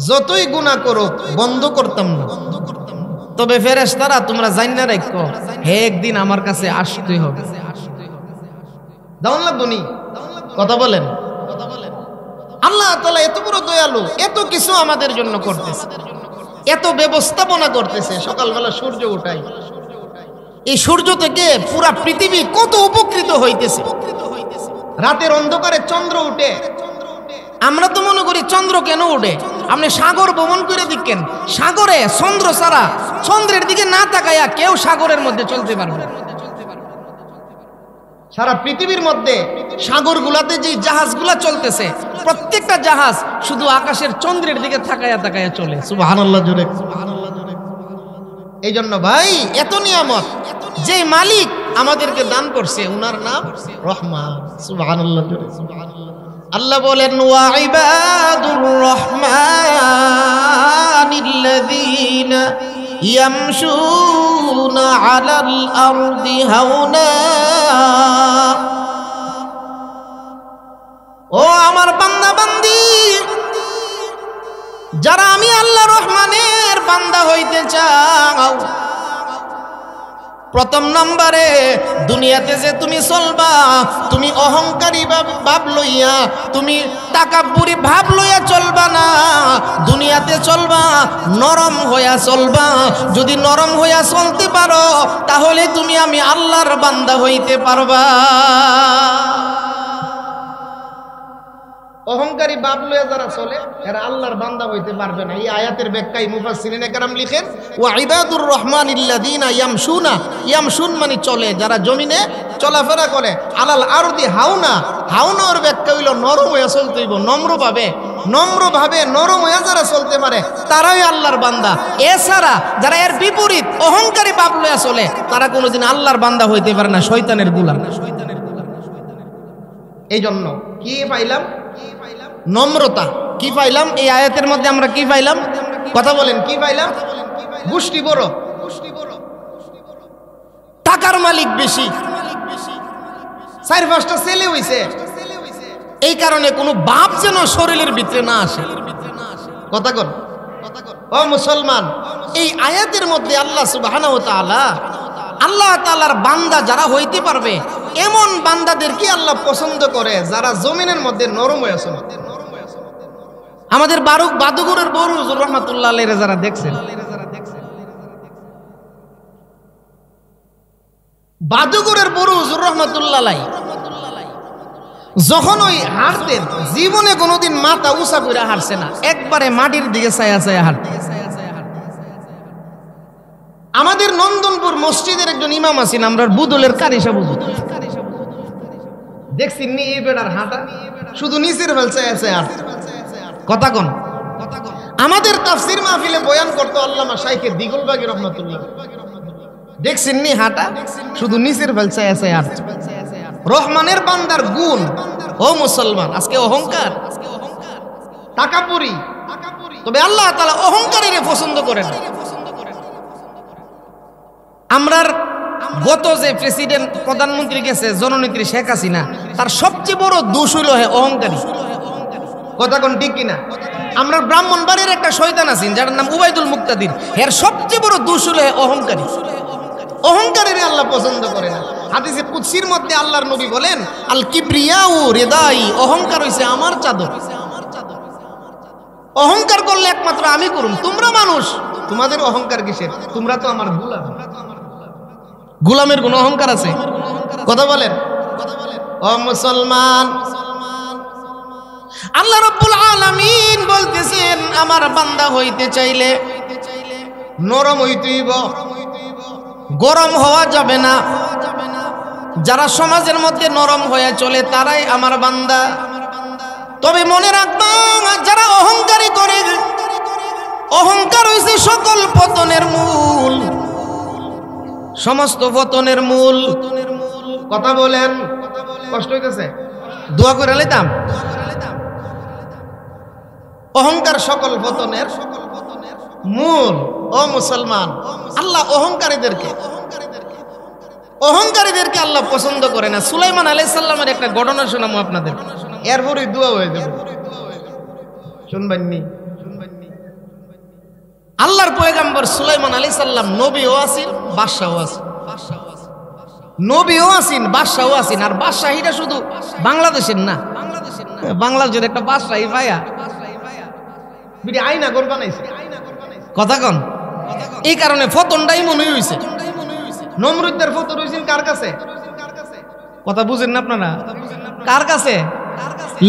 যতই গুনাহ করো বন্ধ করতাম না, তবে ফেরেশতারা তোমরা জান্না রাখো, একদিন আমার কাছে আসতে হবে। দাউন লাগবনি? কথা বলেন। আল্লাহ তাআলা এত বড় দয়ালু, এত কিছু আমাদের জন্য করতেছে, এত ব্যবস্থাপনা করতেছে। সকালবেলা সূর্য উঠাই, এই সূর্য থেকে পুরা পৃথিবী কত উপকৃত হইতেছে। রাতের অন্ধকারে চন্দ্র উঠে, আমরা তো মনে করি চন্দ্র কেন উঠে? আপনি সাগর ভ্রমণ করে দেখেন, সাগরে চন্দ্র ছাড়া, চন্দ্রের দিকে না তাকায়া কেউ সাগরের মধ্যে চলতে পারবে না। সারা পৃথিবীর মধ্যে সাগরগুলাতে যে জাহাজগুলা চলতেছে, প্রত্যেকটা জাহাজ শুধু আকাশের চন্দ্রের দিকে তাকায়া তাকায়া চলে। সুবহানাল্লাহ জোরে। এই জন্য ভাই, এত নিয়ামত যে মালিক আমাদেরকে দান করছে, উনার নাম রহমান। সুবহানাল্লাহ জোরে। আল্লাহ বলেন ওয়া ইবাদুর রহমানিল্লাযীনা ইয়ামশুনা আলাল আরদি হাওনা। ও আমার বান্দা বান্দি, যারা আমি আল্লাহ রহমানের বান্দা হইতে চাও, প্রথম নম্বরে দুনিয়াতে যে তুমি চলবা, তুমি অহংকারী ভাব লইয়া, তুমি তাকাব্বুরি ভাব লইয়া চলবা না। দুনিয়াতে চলবা নরম হইয়া চলবা। যদি নরম হইয়া চলতে পারো, তাহলে তুমি আমি আল্লাহর বান্দা হইতে পারবা। অহংকারী বাপ লইয়া যারা চলে, এরা আল্লাহর বান্দা হইতে পারবে না। এই আয়াতের ব্যাখ্যায় মুফাসসিরিনে কেরাম লিখেন ওয়া ইবাদুর রহমানিল্লাযীনা ইয়ামশুনা, ইয়ামশুন মানে চলে, যারা জমিনে চলাফেরা করে, আলাল আরদি হাওনা, হাওনার ব্যাখ্যা হইল নরম হইয়া চলতে হইব, নম্রভাবে, নম্রভাবে নরম হইয়া যারা চলতে পারে তারাই আল্লাহর বান্দা। এছাড়া যারা এর বিপরীত অহংকারী বাপ লইয়া চলে, তারা কোনোদিন আল্লাহর বান্দা হইতে পারে না, শয়তানের গোলাম। এই জন্য কি পাইলাম? নম্রতা। কি পাইলাম এই আয়াতের মধ্যে? আমরা কি পাইলাম? কথা বলেন, কি পাইলাম? গোষ্ঠী বড়, টাকার মালিক বেশি, ৪-৫টা ছেলে হইছে, এই কারণে কোনো বাপ যেন শরীরের ভিতরে না আসে। কথা কন। ও মুসলমান, এই আয়াতের মধ্যে আল্লাহ সুবহানাহু ওয়া তাআলা, আল্লাহ তাআলার বান্দা যারা হইতে পারবে, এমন বান্দাদেরকে আল্লাহ পছন্দ করে যারা জমিনের মধ্যে নরম হয়ে আছে। আমাদের বাদুগুরের বড় হুজুর রহমাতুল্লাহ আলাইহি যারা দেখছেন, বাদুগুরের বড় হুজুর রহমাতুল্লাহ আলাইহি যখন ওই হাঁটতেন, জীবনে কোনোদিন মাথা উঁচা করে হাঁটছে না, একবারে মাটির দিকে ছায়া ছায়া হাঁটতেন। আমাদের নন্দনপুর মসজিদের একজন ইমাম আছেন, আমরা বুদলের কারি সাহেব দেখছি নি, এই বেড়ার হাঁটা শুধু নিচের ফেলছে আছে। আর কথা কন। আমাদের তাফসীর মাহফিলে বয়ান করতো আল্লামা শাইখে দিগলবাগী রহমাতুল্লাহ, দেখছেন নি হাঁটা শুধু নিচের ফেলছে আছে। আর রহমানের বান্দার গুণ ও মুসলমান, আজকে অহংকার, তাকাব্বুরি। তবে আল্লাহ তাআলা অহংকারীরে পছন্দ করেন। আমরার গত যে প্রেসিডেন্ট প্রধানমন্ত্রী গেছে জননেত্রী শেখ হাসিনা, তার সবচেয়ে বড় দোষ হইল অহংকারী। কথা কোন ঠিক কিনা? আমরা ব্রাহ্মণবাড়ির একটা শয়তান আছেন যার নাম উবাইদুল মুক্তাদির, এর সবচেয়ে বড় দোষ হলো অহংকারী। অহংকারীরে আল্লাহ পছন্দ করে না। হাদিসে কুদসির মধ্যে আল্লাহর নবী বলেন, আল কিবরিয়াউ রিদাই, অহংকার হইছে আমার চাদর। অহংকার করলে একমাত্র আমি করুম, তোমরা মানুষ, তোমাদের অহংকার কিসের? তোমরা তো আমার গোলাম। গোলামের কোন অহংকার আছে? কথা বলেন। ও মুসলমান, আল্লাহ রাব্বুল আলামিন বলতেছেন, আমার বান্দা হইতে চাইলে নরম হইতেইব, গরম হওয়া যাবে না। যারা সমাজের মধ্যে নরম হয়ে চলে তারাই আমার বান্দা। তবে মনে রাখবা, যারা অহংকারী করে, অহংকার হইছে সকল পতনের মূল, সমস্ত পতনের মূল। কথা বলেন, কষ্ট হইতেছে? দোয়া করে লইতাম। অহংকার সকল পতনের মূল। ও মুসলমান, আল্লাহ অহংকারীদেরকে আল্লাহ পছন্দ করে না। সুলাইমান আলাইহিস সালামের একটা ঘটনা শোনাবো আপনাদের, এরপরে দোয়া হয়ে যাবে। শুনবেননি? আল্লাহর পয়গম্বর সুলাইমান আলাইহিস সালাম নবীও আছেন, বাদশাও আছেন। নবীও আছেন, বাদশাও আছেন। আর বাদশাহীটা শুধু বাংলাদেশের না, বাংলাদেশের একটা বাদশাহী ভাইয়া বিডি আইনা গর বানাইছে। কথা কন, এই কারণে ফতনটাই মনে হইছে। নমরুদের ফতন হইছেন কার কাছে? কথা বুঝেন না আপনারা? কার কাছে?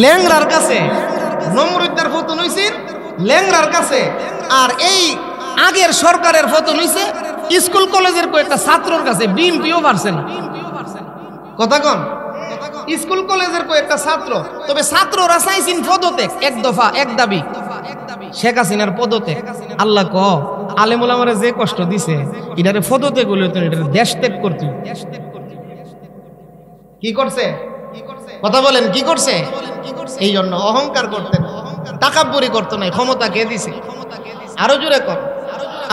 ল্যাংড়ার কাছে। নমরুদের ফতন হইছেন ল্যাংড়ার কাছে। আর এই আগের সরকারের ফতন হইছে স্কুল কলেজের কয়েকটা ছাত্রর কাছে। বিএনপিও পারছে না। কথা কন, স্কুল কলেজের কয়েকটা ছাত্র। তবে ছাত্ররা চাইছেন পদত্যাগ, এক দফা এক দাবি, শেখ হাসিনার পদত্যাগ। আল্লাহ ক আলেম ওলামারে যে কষ্ট দিছে, এটারে পদত্যাগ হইল, এটারে দেশ ত্যাগ করতে। কি করছে? কথা বলেন, কি করছে? এই জন্য অহংকার করতেন, তাকাব্বুরি করতো না। ক্ষমতা কে দিছে? আরো জোরে কর।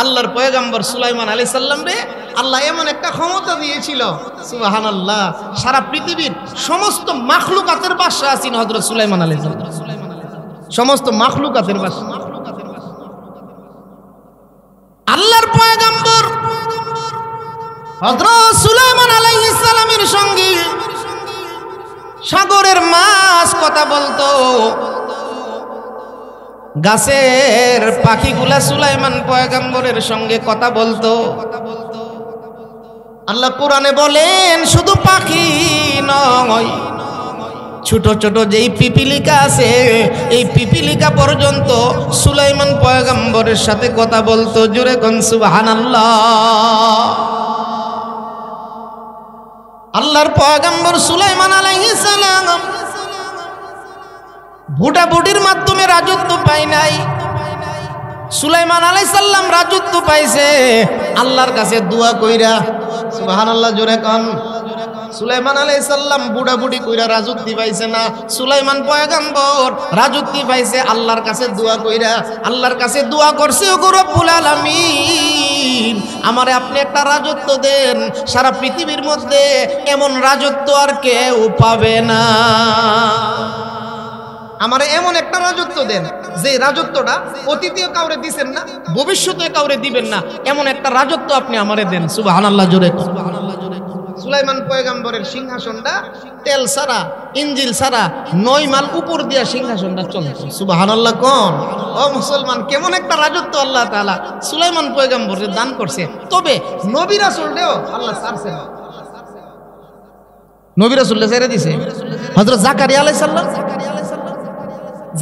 আল্লাহর পয়গম্বর সুলাইমান আলাইহিস সালাম রে আল্লাহ এমন একটা ক্ষমতা দিয়েছিল, সুবহানাল্লাহ, সারা পৃথিবীর সমস্ত মাখলুকাতের বাদশা আছেন হযরত সুলাইমান আলাইহিস সালাম। সমস্ত মাখলুকাতের বাদশা আল্লাহর পয়গম্বর হযরত সুলাইমান আলাইহিস সালামের সঙ্গে সাগরের মাছ কথা বলতো, গাছের পাখিগুলা সুলাইমান পয়গম্বরের সঙ্গে কথা বলতো। আল্লাহ কোরআনে বলেন, শুধু পাখি নয়, ছোট ছোট যেই পিপিলিকা আছে, এই পিপিলিকা পর্যন্ত সুলাইমান পয়গম্বরের সাথে কথা বলতো। জোরে কোন সুবহানাল্লাহ। আল্লাহর পয়গম্বর সুলাইমান আলাইহিস সালাম ভোটাভুটির মাধ্যমে রাজত্ব পায় নাই। সুলাইমান আলাইহিস সালাম রাজত্ব পাইছে আল্লাহর কাছে দোয়া কইরা। সুবহানাল্লাহ, জোরে কোন। সুলাইমান আলাইহিস সালাম বুড়াবুড়ি কইরা রাজত্ব পাইছে না, সুলাইমান পয়গম্বর রাজত্ব পাইছে আল্লাহর কাছে দোয়া কইরা। আল্লাহর কাছে দোয়া করছে, ও রব্বুল আলামিন, আমারে আপনি একটা রাজত্ব দেন, সারা পৃথিবীর মধ্যে এমন রাজত্ব আর কেউ পাবে না। আমারে এমন একটা রাজত্ব দেন, যে রাজত্বটা অতীতেও কাউরে দিবেন না, ভবিষ্যতে কাউরে দিবেন না, এমন একটা রাজত্ব আপনি আমারে দেন। সুবহানাল্লাহ, জোরে সুবহানাল্লাহ, জোরে। সুলাইমান পয়গম্বরের সিংহাসনটা তেল ছাড়া, ইঞ্জিল ছাড়া 9 মাইল উপর দিয়া সিংহাসনটা চলত। সুবহানাল্লাহ কোন। ও মুসলমান, কেমন একটা রাজত্ব আল্লাহ তাআলা সুলাইমান পয়গম্বরের দান করছে। তবে নবী রাসূলকেও আল্লাহ ছাড়ছে না। নবী রাসূলকে ছেড়ে দিয়েছে। হযরত জাকারিয়া আলাইহিস সালাম,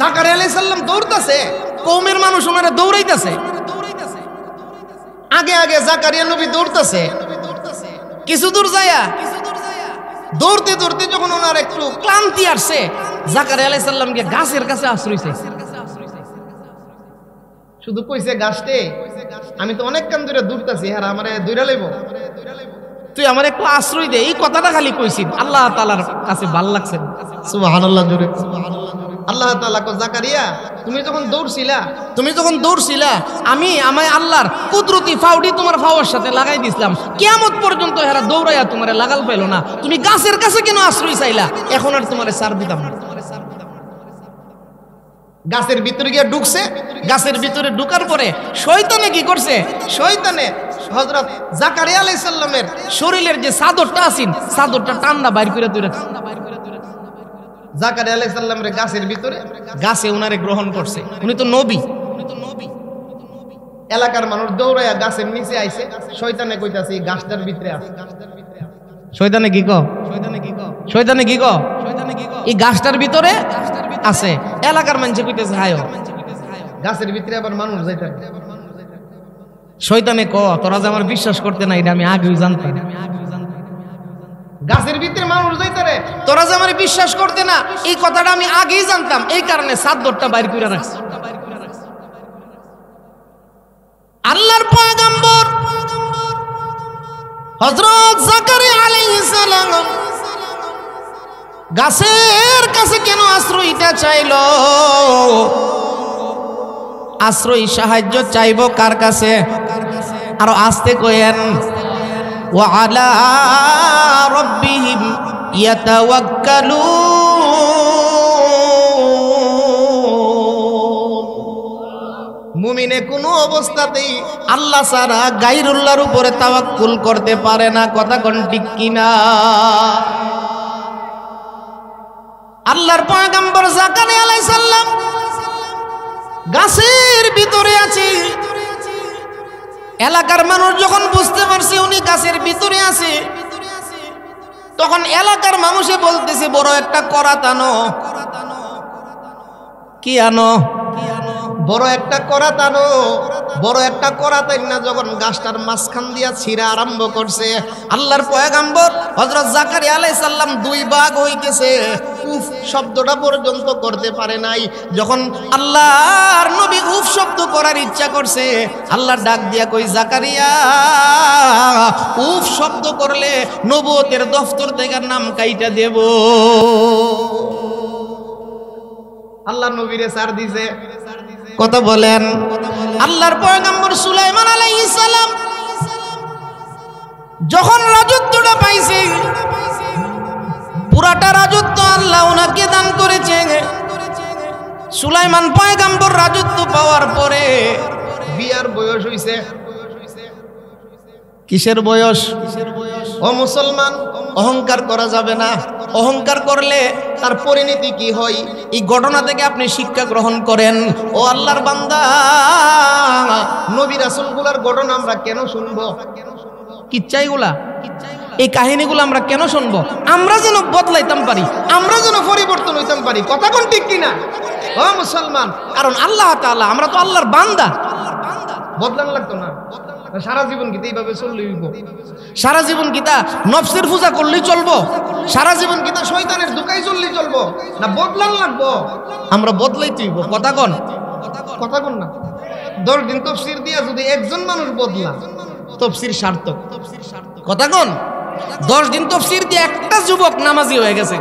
জাকারিয়া আলাইহিস সালাম দৌড়তাছে, কওমের মানুষ ওনারে দৌড়াইতাছে। আগে আগে জাকারিয়া নবী দৌড়তাছে। কিছু দূর যায়া দৌড়তে দৌড়তে যখন ওনার একটু ক্লান্তি আসছে, জাকারিয়া আলাইহিস সালাম গিয়ে গাছের কাছে আশ্রয় চাইছে। শুধু কইছে, গাছতে আমি তো অনেক কান ধরে দৌড়তাছি, হ্যাঁ আমারে দৌড়া লইব, তুই আমার একটু আশ্রয় দে। এই কথাটা খালি কইছি, আল্লাহ তাআলার কাছে ভাল লাগছে। সুবহানাল্লাহ জোরে আল্লাহ তাআলা কো জাকারিয়া তুমি যখন দৌড়ছিলা আমায় আল্লাহর কুদরতি ফাউডি তোমার ফাওয়ার সাথে লাগাই দিছিলাম কিয়ামত পর্যন্ত এরা দৌড়াইয়া তোমারে লাগাল পাইলো না তুমি গাছের কাছে কেন আশ্রয় চাইলা এখন আর তোমারে ছাড় দিতাম না গাছের ভিতরে গিয়ে ঢুকছে গাছের ভিতরে ঢুকার পরে শয়তানে কি করছে শয়তানে হযরত জাকারিয়া আলাইহিস সালামের শরীরের যে চাদরটা আছে চাদরটা টান্না বাইর করে তুই রাখছে জাকারিয়া আলাইহিস সালামের গাছের ভিতরে গাছে উনারে গ্রহণ করছে উনি তো নবী এলাকার মানুষ দৌড়ায়া গাছের নিচে আইছে শয়তানে কইতাছে এই গাছটার ভিতরে আছে শয়তানে কি কও এই গাছটার ভিতরে আছে এলাকার মানুষ কইতেছে হায়ো গাছের ভিতরে আবার মানুষ যাইতে শয়তানে ক তোরা যে আমার বিশ্বাস করতে না এটা আমি আগেই জানতাম গাছের ভিতরে মানুষ যাইতে রে তোরা যে আমার বিশ্বাস করতে না এই কথাটা আমি আগেই জানতাম এই কারণে চাদরটা বাইর করে রাখছি আল্লাহর পয়গম্বর হযরত জাকারিয়া আলাইহিস সালাম গাছের কাছে কেন আশ্রয়টা চাইল আশ্রয় সাহায্য চাইব কার কাছে আরো আস্তে কইেন ওয়া আলা রাব্বিহিম ইয়াতাওয়াক্কালুন মুমিনে কোনো অবস্থাতেই আল্লাহ ছাড়া গায়রুল্লাহর উপরে তাওয়াক্কুল করতে পারে না কথা কোন ঠিক কিনা আল্লাহর পয়গম্বর জাকারিয়া আলাইহিস সালাম গাছের ভিতরে আছে এলাকার মানুষ যখন বুঝতে পারছে উনি গাছের ভিতরে আছে তখন এলাকার মানুষে বলতেছে বড় একটা করাত আনো কি আনো বড় একটা করাত আনো বড় একটা করাত না যখন গাছটার মাঝখান দিয়া ছিঁড়া আরম্ভ করছে আল্লাহর পয়গম্বর হযরত জাকারিয়া আলাইহিস সালাম দুই ভাগ হইতেছে উফ শব্দটা পর্যন্ত করতে পারে নাই যখন আল্লাহর নবী উফ শব্দ করার ইচ্ছা করছে আল্লাহ ডাক দিয়া কই জাকারিয়া উফ শব্দ করলে নবুয়তের দফতর থেকে নাম কাইটা দেব আল্লাহ নবীরে ছাড় দিছে কথা বলেন আল্লাহর পয়গম্বর সুলাইমান আলাইহিস সালাম যখন রাজত্বটা পাইছে পুরাটা রাজত্ব আল্লাহ ওনাকে দান করেছে সুলাইমান পয়গম্বর রাজত্ব পাওয়ার পরে বিয়ার বয়স হইছে কিসের বয়স ও মুসলমান অহংকার করা যাবে না অহংকার করলে তার পরিণতি কি হয় এই ঘটনা থেকে আপনি শিক্ষা গ্রহণ করেন ও আল্লাহর বান্দা নবী রাসূলগুলার ঘটনা আমরা কেন শুনবো কিচ্ছাইগুলা এই কাহিনীগুলো আমরা কেন শুনবো আমরা যেন বদলাইতাম পারি আমরা যেন পরিবর্তন হইতাম পারি কথা কোন ঠিক কিনা ও মুসলমান কারণ আল্লাহ তাআলা আমরা তো আল্লাহর বান্দা বদলান লাগতো না সারা জীবন কি এইভাবে চললেই হইব সারা জীবন কি তা নফসের পূজা করলেই চলবো সারা জীবন কি তা শয়তানের দুকাই চললেই চলবো না বদলান লাগবো আমরা বদলাইতে হইব কথা কোন না 10 দিন তাফসীর দিয়া যদি একজন মানুষ বদলা তাফসীর সার্থক কথা কোন 10 দিন তাফসীর দিয়ে একটা যুবক নামাজি হয়ে গেছে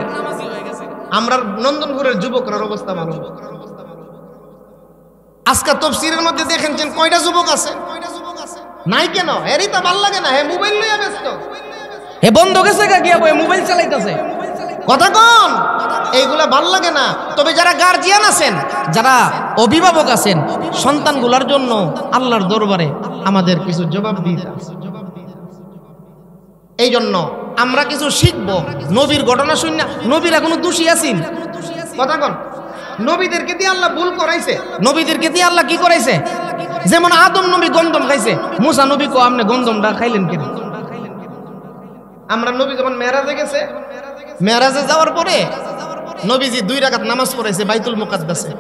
আমরা নন্দনপুরের যুবকরার অবস্থা ভালো আজকে তাফসীরের মধ্যে দেখেন কয়টা যুবক আছে নাই কেন এরই তো ভাল লাগে না হে মোবাইল লইয়া ব্যস্ত হে বন্ধ গেছে গিয়া বই মোবাইল চালাইতেছে কথা কোন এইগুলা ভাল লাগে না তবে যারা গার্জিয়ান আছেন যারা অভিভাবক আছেন সন্তানগুলোর জন্য আল্লাহর দরবারে আমাদের কিছু জবাব দিতে আছে এই জন্য আমরা কিছু শিখব নবীর ঘটনা শুননা নবীরা কোনো দোষী আছেন কথা কোন নবীদেরকে দিয়ে আল্লাহ ভুল করাইছে নবীদেরকে দিয়ে আল্লাহ কি করাইছে যেমন আদম নবী গন্ধম খাইছে মুসা নবী কো আপনি গন্ধমটা খাইলেন কেন আমরা নবী যখন মেরাজে গেছে মেরাজে যাওয়ার পরে নবীজি 2 রাকাত নামাজ পড়াইছে বাইতুল মুকাদ্দাসে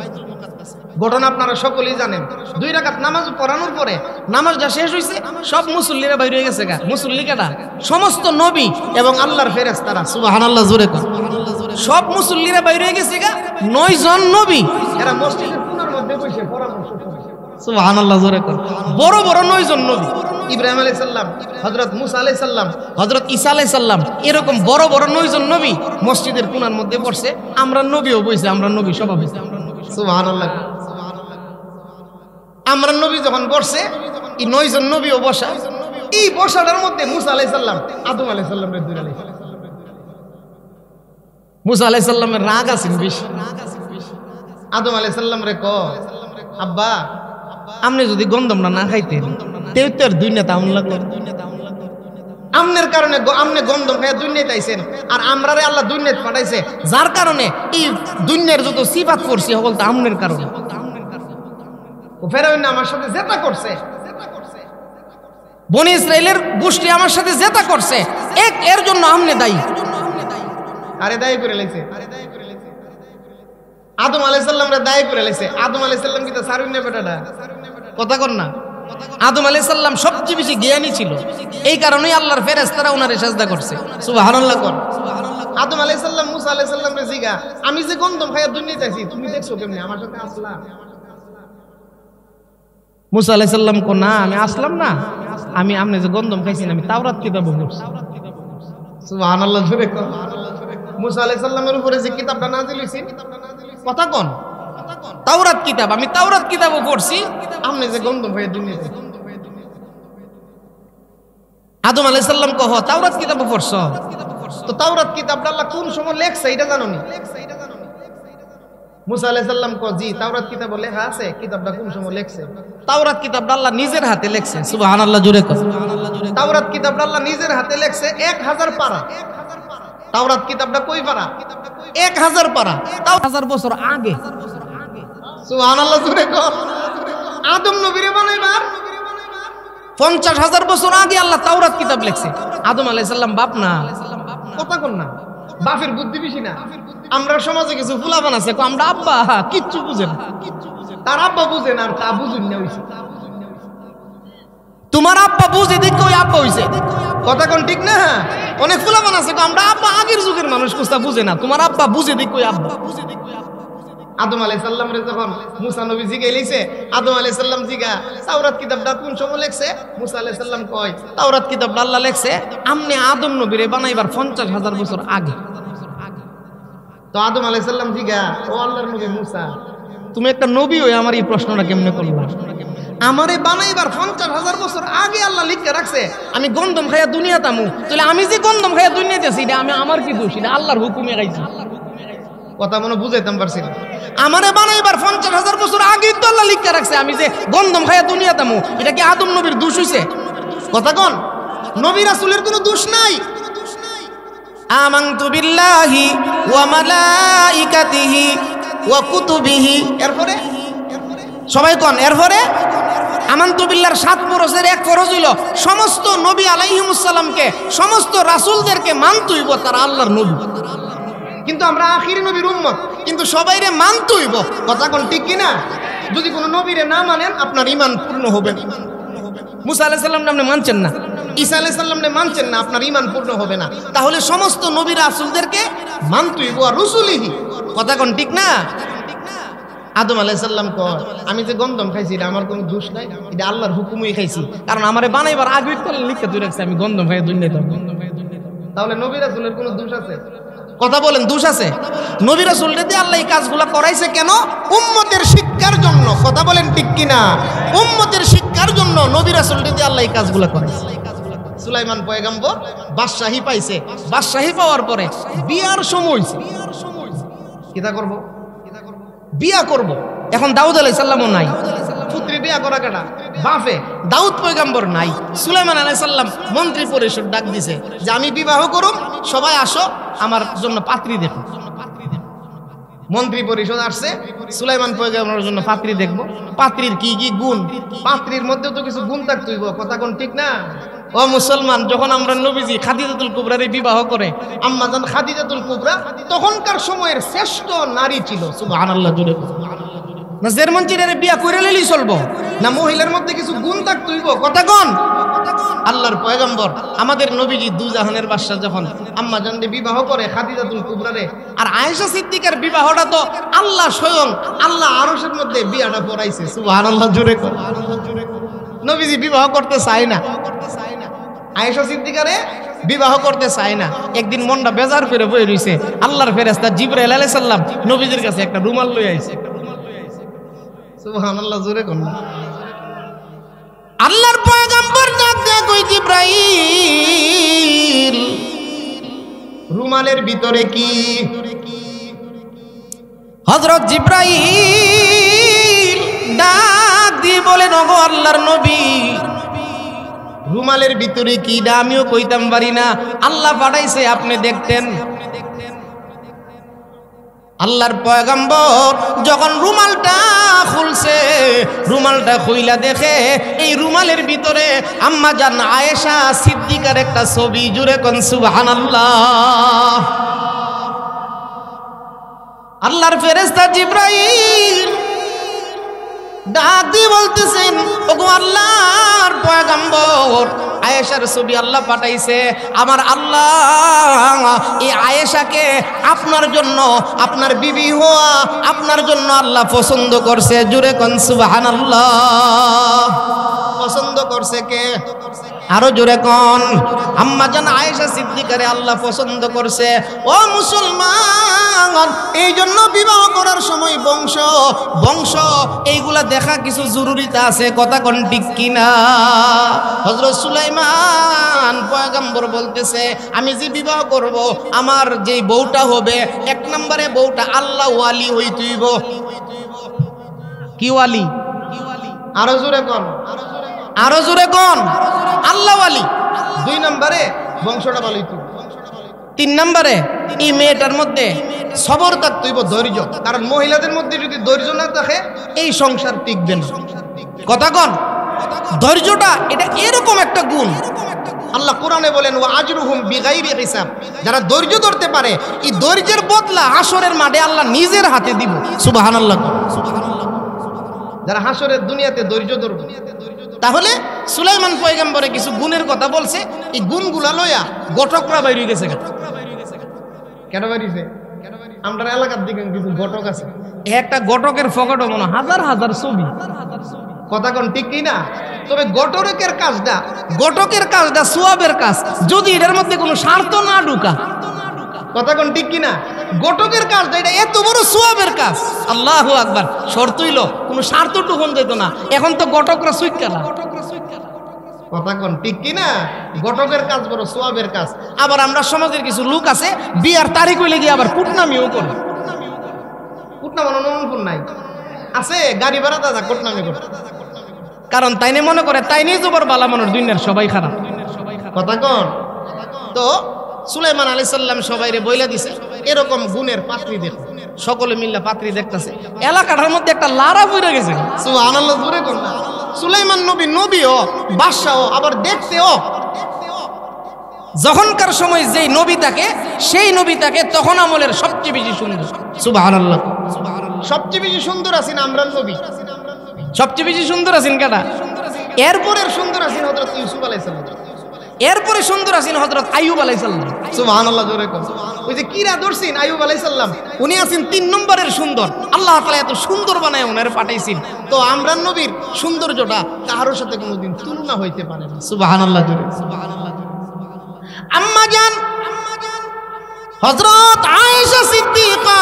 ঘটনা আপনারা সকলেই জানেন 2 রাকাত নামাজ পড়ানোর পরে নামাজটা শেষ হইছে সব মুসল্লিরা বাইরে হয়ে গেছে গা মুসল্লি কাটা সমস্ত নবী এবং আল্লাহর ফেরেশতারা সুবহানাল্লাহ জোরে কোন সব মুসল্লিরা বাইরে হয়ে গেছে গা 9 জন নবী এরা মসজিদের কোণার মধ্যে বসে পরামর্শ করে সুবহানাল্লাহ জোরে কোন বড় বড় 9 জন নবী ইব্রাহিম আলাইহিস সালাম, হযরত মুসা আলাইহিস সালাম, হযরত ঈসা আলাইহিস সালাম, এরকম বড় বড় 9 জন নবী মসজিদের কোণার মধ্যে পড়ছে। আমরা নবীও বইছে, আমরা নবী সভা হইছে। সুবহানাল্লাহ। আমরা নবী যখন বসছে, এই 9 জন নবীও বসা। এই বসাটার মধ্যে মুসা আলাইহিস সালাম আদম আলাইহিস সালামের দুইটা লাইছে। মুসা আলাইহিস সালামের রাগ আছে বেশি। আদম আলাইহিস সালাম রে আব্বা, আপনি যদি গন্ধমটা না খাইতেন তেও তো আর দুনিয়াতে আগুন লাগলো। আমনের কারণে আমনে গন্ধম খাইয়া দুনিয়াতে আইছেন, আর আমরারে আল্লাহ দুনিয়াতে পাঠাইছে, যার কারণে এই দুনিয়ার যত সিফাত করছি সকল তো আমনের কারণে। ও ফেরাউন আমার সাথে জেতা করছে, বনি ইসরাইলের গোষ্ঠী আমার সাথে জেতা করছে, এর জন্য আমনে দায়ী। আরে দায়ী করে লাইছে, আদম আলাইহিস সালামরে দায়ী করে লাইছে। আদম আলাইহিস সালাম কি তা সারুন না বেটাটা? কথা কর না। আদম আলাইহিস সালাম সবচেয়ে বেশি জ্ঞানী ছিল, এই কারণেই আল্লাহর ফেরেশতারা ওনারে সাজদা করছে। সুবহানাল্লাহ কর। আদম আলাইহিস সালাম মুসা আলাইহিস সালামরে জিগা, আমি যে গন্ধম খাইয়া দুনিয়াতে আইছি তুমি দেখছো কেমনে? আমার সাথে আসলা? মুসা আলাইহিস সালাম কো না, আমি আসলাম না, আমি আমনে যে গন্ধম খাইছি আমি তাওরাত কিতাব পড়ছি। সুবহানাল্লাহ জোরে কর। মুসা আলাইহিস সালামের উপরে যে কিতাবটা নাযিল হইছে, কথা কোন? তাওরাত কিতাব। আমি তাওরাত কিতাবও পড়ছি, আমনে যে গন্ধম হয়ে দুনিয়াতে। আদম আলাইহিস সালাম কহ তাওরাত কিতাবও পড়ছ, তো তাওরাত কিতাবটা আল্লাহ কোন সময় লেখছে এটা জানো নি? মুসা আলাইহিস সালাম কহ জি তাওরাত কিতাবে লেখা আছে, কিতাবটা কোন সময় লেখছে? তাওরাত কিতাবটা আল্লাহ নিজের হাতে লেখছে। সুবহানাল্লাহ জোরে কর। তাওরাত কিতাবটা আল্লাহ নিজের হাতে লেখছে 1000 পারা। তাওরাত কিতাবটা কই পারা? 1000 পারা, তাও 1000 বছর আগে। সুবহানাল্লাহ জোরে কর। আদম নবীরে বানাইবার 50,000 বছর আগে আল্লাহ তাওরাত কিতাব লিখছে। আদম আলাইহিস সালাম বাপ না, কথা কোন না, বাপের বুদ্ধি বেশি না। আমরা সমাজে কিছু ফুলাবান আছে, আমরা আব্বা কিচ্ছু বুঝে না, তার আব্বা বুঝে না, আর তা বুঝুন না হইছে। তোমার আব্বা বুঝে দেখো ওই আব্বা হইছে, কথা কোন ঠিক না? অনেক ফুলাবান আছে আমরা আব্বা আগের যুগের মানুষ কুস্তা বুঝে না, তোমার আব্বা বুঝে দেখো ওই আব্বা। আদম আলাইহিস সালামরে যখন মুসা নবী জিগাইছে, আদম আলাইহিস সালাম জিগা তাওরাত কিতাবটা কোন সময় লেখছে? মুসা আলাইহিস সালাম কয় তাওরাত কিতাবটা আল্লাহ লেখছে আমনে আদম নবীরে বানাইবার 50,000 বছর আগে। তো আদম আলাইহিস সালাম জিগা, ও আল্লাহর নবী মুসা, তুমি একটা নবী হয়ে আমার এই প্রশ্নটা কেমনে করলা? আমারে বানাইবার 50,000 বছর আগে আল্লাহ লিখে রাখছে আমি গন্ধম খাইয়া দুনিয়াতে আমু, তাহলে আমি যে গন্ধম খাইয়া দুনিয়াতে আছি এটা আমার কি দোষ? এটা আল্লাহর হুকুমে গাইছি। কথা মনে বুঝাইতাম পারছি না। আমারে বানাইবার 50,000 বছর আগে তো আল্লাহ লিখে রাখছে আমি যে গন্ধম খাইয়া দুনিয়াতে আমু, এটা কি আদম নবীর দোষ হইছে? কথা কোন? নবী রাসূলের কোনো দোষ নাই। আমানতু বিল্লাহি ওয়া মালাইকাতিহি ওয়া কুতুবিহি, এরপরে সবাই কোন? এরপরে আমানতু বিল্লাহর 7 ফরজের 1 ফরজ হইল সমস্ত নবী আলাইহিমুস সালামকে, সমস্ত রাসূলদেরকে মানতে হইব, তারা আল্লাহর নবী। কিন্তু আমরা আখিরি নবীর উম্মত, কিন্তু সবাইরে মানতে হইব। কথা কোন ঠিক কি না? যদি কোনো নবীরে না মানেন আপনার ঈমান পূর্ণ হবে না। মুসা আলাইহিস সালাম আপনি মানছেন না, ঈসা আলাইহিস সালাম মানছেন না, আপনার ঈমান পূর্ণ হবে না। তাহলে সমস্ত নবী রাসূলদেরকে মানতে হইব, আর রাসূলিহি। কথা কোন ঠিক না? আদম আলাইহিস সালাম কয় আমি যে গন্ধম খাইছি এটা আমার কোনো দোষ নাই, এটা আল্লাহর হুকুমই খাইছি, কারণ আমারে বানাইবার আগে তো লিখে তুই রাখছে আমি গন্ধম খাই দুনিয়াতে। তাহলে নবী রাসূলের কোনো দোষ আছে? কথা বলেন, দোষ আছে? নবী রাসূলদের দিয়ে আল্লাহ এই কাজগুলো করাইছে কেন? উম্মতের শিক্ষার জন্য। কথা বলেন ঠিক কি না? উম্মতের শিক্ষার জন্য নবী রাসূলদের দিয়ে আল্লাহ এই কাজগুলো করাইছে। সুলাইমান পয়গম্বর বাদশাহী পাইছে, বাদশাহী পাওয়ার পরে বিয়ার সময় হইছে, কিটা করব? বিয়া করব। এখন দাউদ আলাইহিস সালামও নাই, পুত্রী বিয়া করা কাটা বাপে। দাউদ পয়গম্বর নাই, সুলাইমান আলাইহিস সালাম মন্ত্রী পরিষদ ডাক দিছে যে আমি বিবাহ করব, সবাই আসো আমার জন্য পাত্রী দেখো। মন্ত্রী পরিষদ আসছে, সুলাইমান পয়গম্বরের জন্য পাত্রী দেখবো। পাত্রীর কি কি গুণ? পাত্রীর মধ্যে তো কিছু গুণ থাকতে হইব। কথা কোন ঠিক না? ও মুসলমান, যখন আমরা নবীজি খাদিজাতুল কুবরারে বিবাহ করে, আম্মা জান খাদিজাতুল কুবরা তখনকার সময়ের শ্রেষ্ঠ নারী ছিল। সুবহানাল্লাহ জোরে না? জেরমন্ত্রীরে বিয়া করে লেলি চলবো না? মহিলার মধ্যে কিছু গুণ থাকতে হইব। কথা কোন? আল্লাহর পয়গম্বর আমাদের নবীজি দুজাহানের বাদশা যখন আম্মা জানরে বিবাহ করে খাদিজাতুল কুবরারে, আর আয়েশা সিদ্দিকার বিবাহটা তো আল্লাহ স্বয়ং আল্লাহ আরশের মধ্যে বিয়াটা পড়াইছে। সুবহানাল্লাহ জোরে কর। নবীজি বিবাহ করতে চায় না, আয়েশা সিদ্দিকারে বিবাহ করতে চায় না। একদিন মনটা বেজার করে বয়ে রইছে, আল্লাহর ফেরেশতা জিবরাইল আলাইহিস সালাম নবীজির কাছে একটা রুমাল লই আইছে। সুবহানাল্লাহ, জোরে কোন না। আল্লাহর পয়গম্বর ডাক দেয়া কই, জিবরাইল রুমালের ভিতরে কি? হযরত জিবরাইল ডাক দিয়ে বলেন, ওগো আল্লাহর নবী, রুমালের ভিতরে কি? আমিও কইতাম পারি না, আল্লাহ পাঠাইছে আপনি দেখতেন। আল্লাহর পয়গম্বর যখন রুমালটা খুলছে, রুমালটা খুইলা দেখে এই রুমালের ভিতরে আম্মা জান আয়েশা সিদ্দিকার একটা ছবি। জুড়ে কোন সুবহানাল্লাহ। আল্লাহর ফেরেশতা জিবরাইল ডাক দিয়ে বলতেছেন, ওগো আল্লাহর পয়গম্বর, আয়েশার ছবি আল্লাহ পাঠাইছে। আমার আল্লাহ এই আয়েশাকে আপনার জন্য, আপনার বিবি হওয়া আপনার জন্য আল্লাহ পছন্দ করছে। জুরে কোন সুবহানাল্লাহ। পছন্দ করছে কে? আরো জোরে কোন। আম্মা জান আয়েশা সিদ্দিকারে আল্লাহ পছন্দ করছে। ও মুসলমান, এই জন্য বিবাহ করার সময় বংশ বংশ এইগুলা দেখা কিছু জরুরিতা আছে, কথা কোন ঠিক কিনা? হযরত সুলাইমান পয়গম্বর বলতেছে, আমি যে বিবাহ করব, আমার যে বউটা হবে, এক নম্বরে বউটা আল্লাহ ওয়ালি হইতেইব। কি ওয়ালি? আরো জোরে কোন, আরো জোরে কোন। আল্লাহ ওয়ালি। দুই নম্বরে বংশটা ভালো হইতো। তিন নম্বরে এই মেয়েটার মধ্যে সবর থাকতে হইব, ধৈর্য। কারণ মহিলাদের মধ্যে যদি ধৈর্য না থাকে এই সংসার টিকবে না। কথা কোন। ধৈর্যটা এটা এরকম একটা গুণ। আল্লাহ কোরআনে বলেন, ওয়া আজরুহুম বিগাইরি হিসাব। যারা ধৈর্য ধরতে পারে, এই ধৈর্যের বদলা হাসরের মাঠে আল্লাহ নিজের হাতে দিব। সুবহানাল্লাহ। যারা হাসরের দুনিয়াতে ধৈর্য ধরবে। তাহলে সুলাইমান পয়গম্বরে কিছু গুণের কথা বলছে, এই গুণগুলা লইয়া ঘটকরা বাইরে গেছে। কেন বাইরেছে? আমরা এলাকার দিকে কিছু ঘটক আছে, একটা ঘটকের ফকটও মনে হাজার হাজার ছবি। কথা কোন ঠিক কি না? তবে ঘটকের কাজটা সোয়াবের কাজ, যদি এটার মধ্যে কোনো স্বার্থ না ঢুকা। কথা কোন ঠিক কি না? ঘটকের কাজটা এটা এত বড় সোয়াবের কাজ। আল্লাহু আকবার। শর্ত হইল কোনো স্বার্থ টুকুন যেত না। এখন তো ঘটকরা সুইকালা। কথা কোন ঠিক কি না? ঘটকের কাজ বড় সোয়াবের কাজ। আবার আমরা সমাজের কিছু লোক আছে, বিয়ার তারিখ হইলে গিয়ে আবার কুটনামিও করে। কুটনাম নমনপুর নাই আছে, গাড়ি ভাড়া দাদা কুটনামি করে। কারণ তাইনে মনে করে তাইনেই জবর বালা মানুষ, দুনিয়ার সবাই খারাপ। কথা কোন। তো সুলাইমান আলাইহিস সালাম সবাইরে বইলা দিছে, এরকম গুণের পাত্রী দেখো। সকলে মিল্লা পাত্রী দেখতেছে, এলাকাটার মধ্যে একটা লারা পড়ে গেছে। সুবহানাল্লাহ, জোরে কোন না। সুলাইমান নবী, নবীও বাদশাও, আবার দেখতেও। যখনকার সময় যেই নবী থাকে, সেই নবী থাকে তখন আমলের সবচেয়ে বেশি সুন্দর। সুবহানাল্লাহ। সবচেয়ে বেশি সুন্দর আছেন আমরান নবী। সবচেয়ে বেশি সুন্দর আছেন কাটা? এরপরের সুন্দর আছেন হযরত ইউসুফ আলাইহিস সালাম। এরপরে সুন্দর আছেন হযরত আইয়ুব আলাইহিস সালাম। সুবহানাল্লাহ, জোরে কোন। ওই যে কিরা দর্শিন আইয়ুব আলাইহিস সালাম, উনি আছেন 3 নম্বরের সুন্দর। আল্লাহ তাআলা এত সুন্দর বানায় ওনারে পাঠাইছেন। তো আমরান নবীর সৌন্দর্যটা কারোর সাথে কোনোদিন তুলনা হইতে পারে না। সুবহানাল্লাহ, জোরে সুবহানাল্লাহ। আম্মা জান হযরত আয়েশা সিদ্দিকা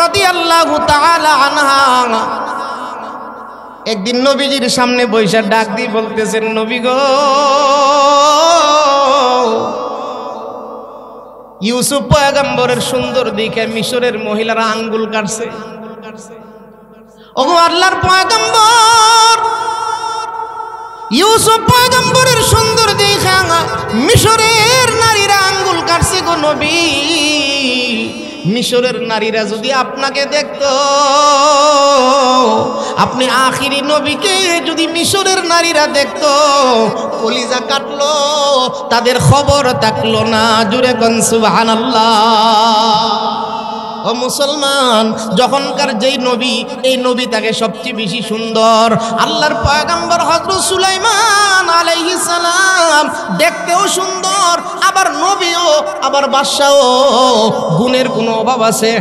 রাদিয়াল্লাহু তাআলা আনহা একদিন নবীজির সামনে বৈশা ডাক দিয়ে বলতেছেন, নবী গো, ইউসুফ পয়গম্বরের সুন্দর দেখে মিশরের মহিলারা আঙ্গুল কাটছে। ওগো আল্লাহর পয়গম্বর, ইউসুফ পয়গম্বরের সুন্দর দেখে মিশরের নারীরা আঙ্গুল কাটছে গো নবী। মিশরের নারীরা যদি আপনাকে দেখতো, আপনি আখিরি নবীকে যদি মিশরের নারীরা দেখতো, কলিজা কাটলো, তাদের খবর থাকলো না। জুরে কোন সুবহানাল্লাহ। ও মুসলমান, যখনকার যেই নবী, এই নবী তাকে সবচেয়ে বেশি সুন্দর। আল্লাহর পয়গম্বর হযরত সুলাইমান আলাইহিস সালাম দেখতেও সুন্দর, আবার নবীও, আবার বাদশাও। গুণের কোনো অভাব আছে?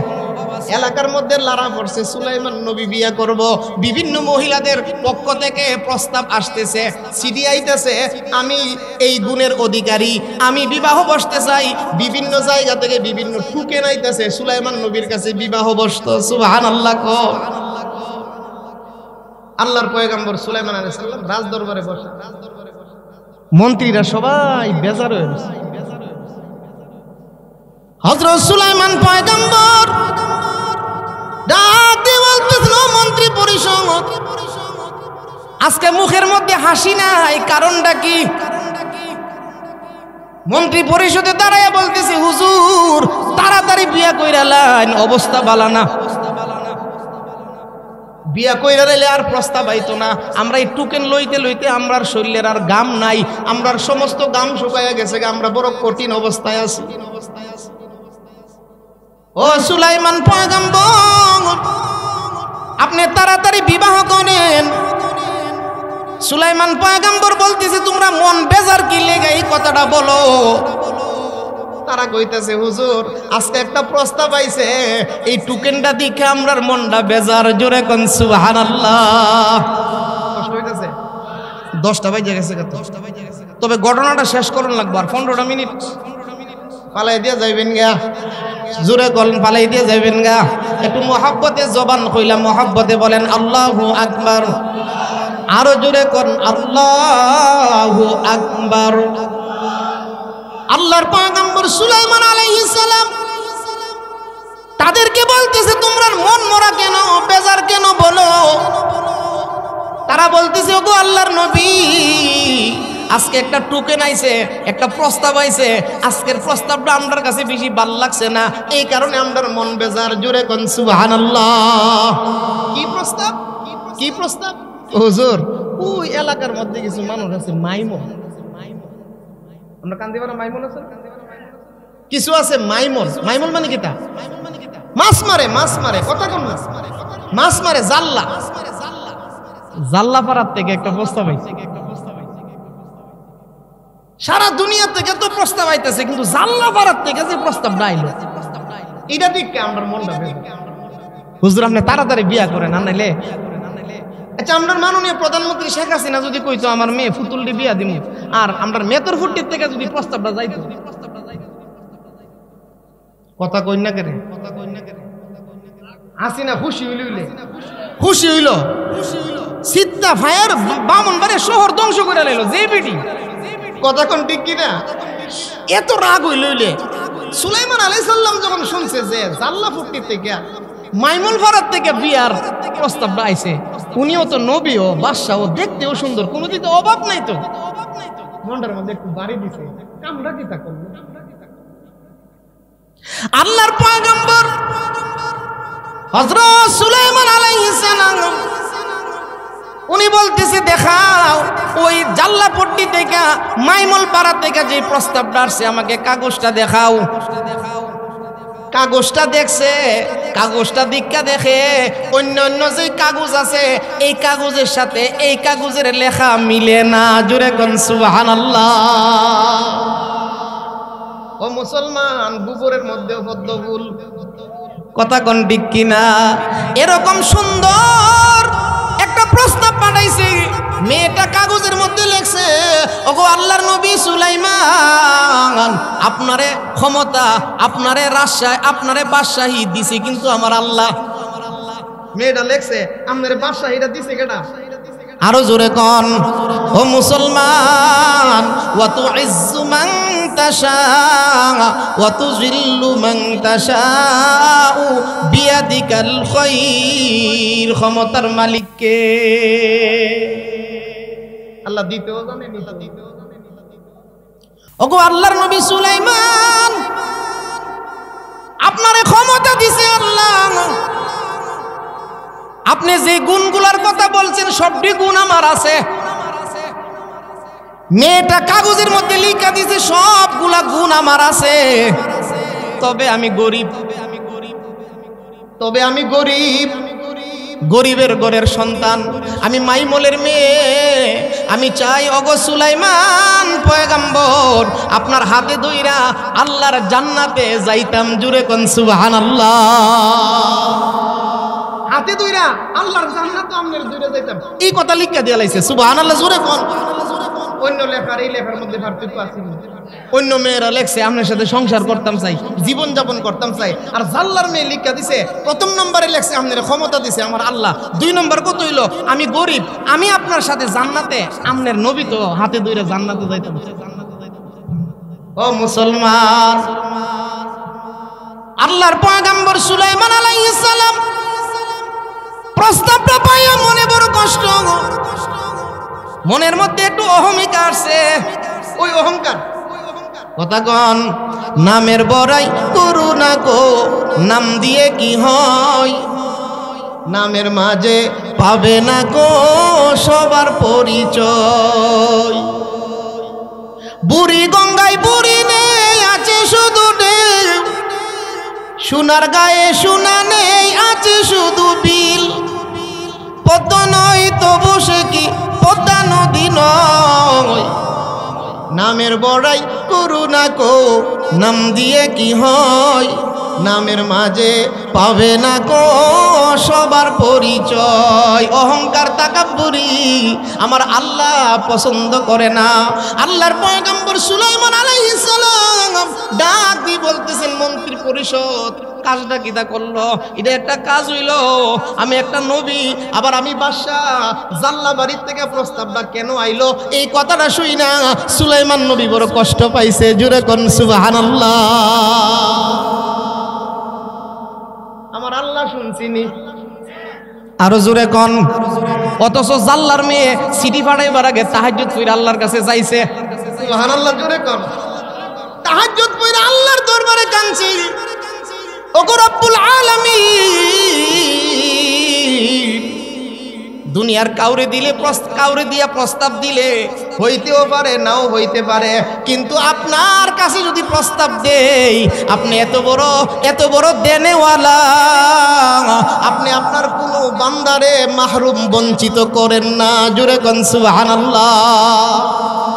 এলাকার মধ্যে লারা পড়ছে সুলাইমান নবী বিয়ে করব, বিভিন্ন মহিলাদের পক্ষ থেকে প্রস্তাব আসতেছে, সিডি আইতেছে, আমি এই গুণের অধিকারী, আমি বিবাহ বসতে চাই। বিভিন্ন জায়গা থেকে বিভিন্ন ঠুকেন আইতেছে সুলাইমান নবীর কাছে বিবাহ বসত। সুবহানাল্লাহ। আল্লাহর পয়গম্বর সুলাইমান আলাইহিস সালাম রাজ দরবারে বসে, মন্ত্রীরা সবাই বেজার হয়ে গেছে। হযরত সুলাইমান পয়গম্বর ডাক দিয়ে বলতেছিল, মন্ত্রী পরিষদ, আজকে মুখের মধ্যে হাসি নাই, কারণটা কি? মন্ত্রী পরিষদে দাঁড়ায় বলতেছে, হুজুর তাড়াতাড়ি বিয়া কইরা লাইন, অবস্থা বালা না। বিয়া কইরা লাইলে আর প্রস্তাব আইতো না। আমরা এই টুকেন লইতে লইতে আমরার শরীরের আর গাম নাই, আমরার সমস্ত গাম শুকাইয়া গেছে, আমরা বড় কঠিন অবস্থায় আছি। ও সুলাইমান পয়গম্বর, আপনি তাড়াতাড়ি বিবাহ করেন। সুলাইমান পয়গম্বর বলতেছে, তোমরা মন বেজার কি লেগে এই কথাটা বলো? তারা কইতেছে, হুজুর আজকে একটা প্রস্তাব আইছে, এই টুকেনটা দেখে আমরার মনটা বেজার। জোরে কোন সুবহানাল্লাহ। কষ্ট হইতেছে, 10টা বাজে গেছে, তবে ঘটনাটা শেষ করুন লাগবে আর 15টা মিনিট। পালাই দিয়ে যাইবেন গা, জোরে কলম পালাই দিয়ে যাইবেন গা। একটু মহব্বতে জবান কইলাম, মহব্বতে বলেন আল্লাহু আকবার। আরো জোরে করুন আল্লাহু আকবার। আল্লাহর পয়গম্বর সুলাইমান আলাইহিস সালাম তাদেরকে বলতেছে, তোমরা মন মরা কেন, বেজার কেন বলো? তারা বলতেছে, ওগো আল্লাহর নবী, আজকে একটা টোকেন আইছে, একটা প্রস্তাব আইছে, আজকের প্রস্তাবটা আমরার কাছে বেশি ভালো লাগছে না, এই কারণে আমরার মন বেজার। জোরে কোন সুবহানাল্লাহ। কি প্রস্তাব? কি প্রস্তাব? হুজুর ওই এলাকার মধ্যে কিছু মানুষ আছে মাইমন, আমরা কান্দিবানা মাইমন আছে, কিছু আছে মাইমন। মাইমন মানে কি? তা মাছ মারে, মাছ মারে, কথা কোন মাছ মারে, জাল্লা। জাল্লা পাড়ার থেকে একটা প্রস্তাব আইছে। সারা দুনিয়া থেকে তো প্রস্তাব আইতেছে, কিন্তু জাল্লা পাড়ার থেকে যে প্রস্তাবটা আইলো, এটা দেখে আমার মনটা বেজার। হুজুর আপনি তাড়াতাড়ি বিয়া করেন, আনাইলে আচ্ছা আমরা মাননীয় প্রধানমন্ত্রী শেখ হাসিনা যদি কইতো আমার মেয়ে ফুতুলটি বিয়া দিমু, আর আমরা মেতর ফুটির থেকে যদি প্রস্তাবটা যাইতো, কথা কই না কেন? হাসিনা খুশি হইলে খুশি হইল, সিদ্ধা ফায়ার বামনবাড়িয়া শহর ধ্বংস করে লাইলো যে বেটি। কথা কোন ঠিক কিনা? এত রাগ হইলে সুলাইমান আলাইহিস সালাম যখন শুনছে যে জাল্লা ফুটির থেকে মাইমুল ফারাত থেকে বিয়ার প্রস্তাবটা আইছে, উনিও তো নবীও বাদশাও, দেখতেও সুন্দর, কোনো দিকে অভাব নাই, তো মনটার মধ্যে একটু বাড়ি দিছে, কামড়া দিতা করলো। আল্লাহর পয়গম্বর হযরত সুলাইমান আলাইহিস সালাম উনি বলতেছে, দেখাও ওই জাল্লাপট্টি থেকে মাইমুল পাড়া থেকে যে প্রস্তাবটা আসছে, আমাকে কাগজটা দেখাও। কাগজটা দেখছে, কাগজটা দীক্ষা দেখে অন্য অন্য যে কাগজ আছে এই কাগজের সাথে এই কাগজের লেখা মিলে না। জোরে কোন সুবহানাল্লাহ। ও মুসলমান, গোবরের মধ্যেও পদ্ম ফুল, কথা কোন ঠিক কিনা? এরকম সুন্দর একটা প্রস্তাব পাঠাইছে, মেয়েটা কাগজের মধ্যে লেখছে, ওগো আল্লাহর নবী সুলাইমান, আপনারে ক্ষমতা, আপনারে রাজশাহী, আপনারে বাদশাহী দিছে কিন্তু আমার আল্লাহ। মেয়েটা লেখছে, আপনারে বাদশাহীটা দিছে কেডা? আরো জোরে কোন ও মুসলমান। ওয়া তুইজ্জু মান তাশা ওয়া তুযিল্লু মান তাশাউ বিয়াদিকাল খায়র। ক্ষমতার মালিক কে? আল্লাহ দিতেও জানে, নিতেও জানে। ওগো আল্লাহর নবী সুলাইমান, আপনারে ক্ষমতা দিছে আল্লাহ, আপনি যে গুণগুলার কথা বলছেন সবটি গুণ আমার আছে। মেয়েটা কাগজের মধ্যে লিখা দিছে সবগুলা গুণ আমার আছে, তবে আমি গরিব, তবে আমি গরিব। গরিবের ঘরের সন্তান, আমি মাইমলের মেয়ে, আমি চাই ওগো সুলাইমান পয়গম্বর আপনার হাতে ধইরা আল্লাহর জান্নাতে যাইতাম। জুরে কোন সুবহানাল্লাহ। হাতে ধইরা আল্লাহর জান্নাতে আমনের ধইরা যাইতাম, এই কথা লিখা দিয়া লাইছে। সুবহানাল্লাহ জুরে কোন। অন্য লেখার এই লেখার মধ্যে পার্থক্য আছে। অন্য মেয়েরা লেখছে আপনার সাথে সংসার করতাম চাই, জীবন যাপন করতাম চাই, আর জাল্লার মেয়ে লিখা দিছে প্রথম নম্বরে লেখছে আপনার ক্ষমতা দিছে আমার আল্লাহ, 2 নম্বর কত হইলো আমি গরিব, আমি আপনার সাথে জান্নাতে, আমনের নবী তো হাতে ধরে জান্নাতে যাইতাম। ও মুসলমান, আল্লাহর পয়গম্বর সুলাইমান আলাইহিস সালাম প্রস্তাবটা পাইয়া মনে বড় কষ্ট, মনের মধ্যে একটু অহমিকা আসছে। ওই অহংকার কথাগণ, নামের বড়াই করু না গো, নাম দিয়ে কি হয়, নামের মাঝে পাবে না গো সবার পরিচয়। বুড়ি গঙ্গায় বুড়ি নেই, আছে শুধু ঢেউ, সোনার গায়ে সোনা নেই, আছে শুধু বিল। পদ্মা নয় তো বসে কি পদ্মা নদী নয়, নামের বড়াই করু না কো, নাম দিয়ে কি হয়, নামের মাঝে পাবে না কো সবার পরিচয়। অহংকার তাকাব্বুরি আমার আল্লাহ পছন্দ করে না। আল্লাহর পয়গম্বর সুলাইমান আলাইহিস সালাম ডাক দিয়ে বলতেছেন, মন্ত্রী পরিষদ কাজটা কিটা করলো, এটা একটা কাজ হইল, আমি একটা নবী, আবার আমি বাদশাহ, জাল্লা বাড়ির থেকে প্রস্তাবটা কেন আইলো, এই কথাটা শুই না সুলাইমান নবী বড় কষ্ট পাইছে। জুরে কোন সুবহানাল্লাহ। আমার আল্লাহ শুনছিনি, আরো জোরে কোন। অথচ জাল্লার মেয়ে সিটি ফাটাইবার আগে তাহাজ্জুদ পড়ে আল্লাহর কাছে যাইছে। সুবহানাল্লাহ জোরে কোন। তাহাজ্জুদ পড়ে আল্লাহর দরবারে কাঁদছি, ওগো রব্বুল আলামিন, দুনিয়ার কাউরে দিলে, কাউরে দিয়া প্রস্তাব দিলে হইতেও পারে নাও হইতে পারে, কিন্তু আপনার কাছে যদি প্রস্তাব দেই, আপনি এত বড় দেনেওয়ালা, আপনি আপনার কোনো বান্দারে মাহরুম বঞ্চিত করেন না। জুরে কোন সুবহানাল্লাহ।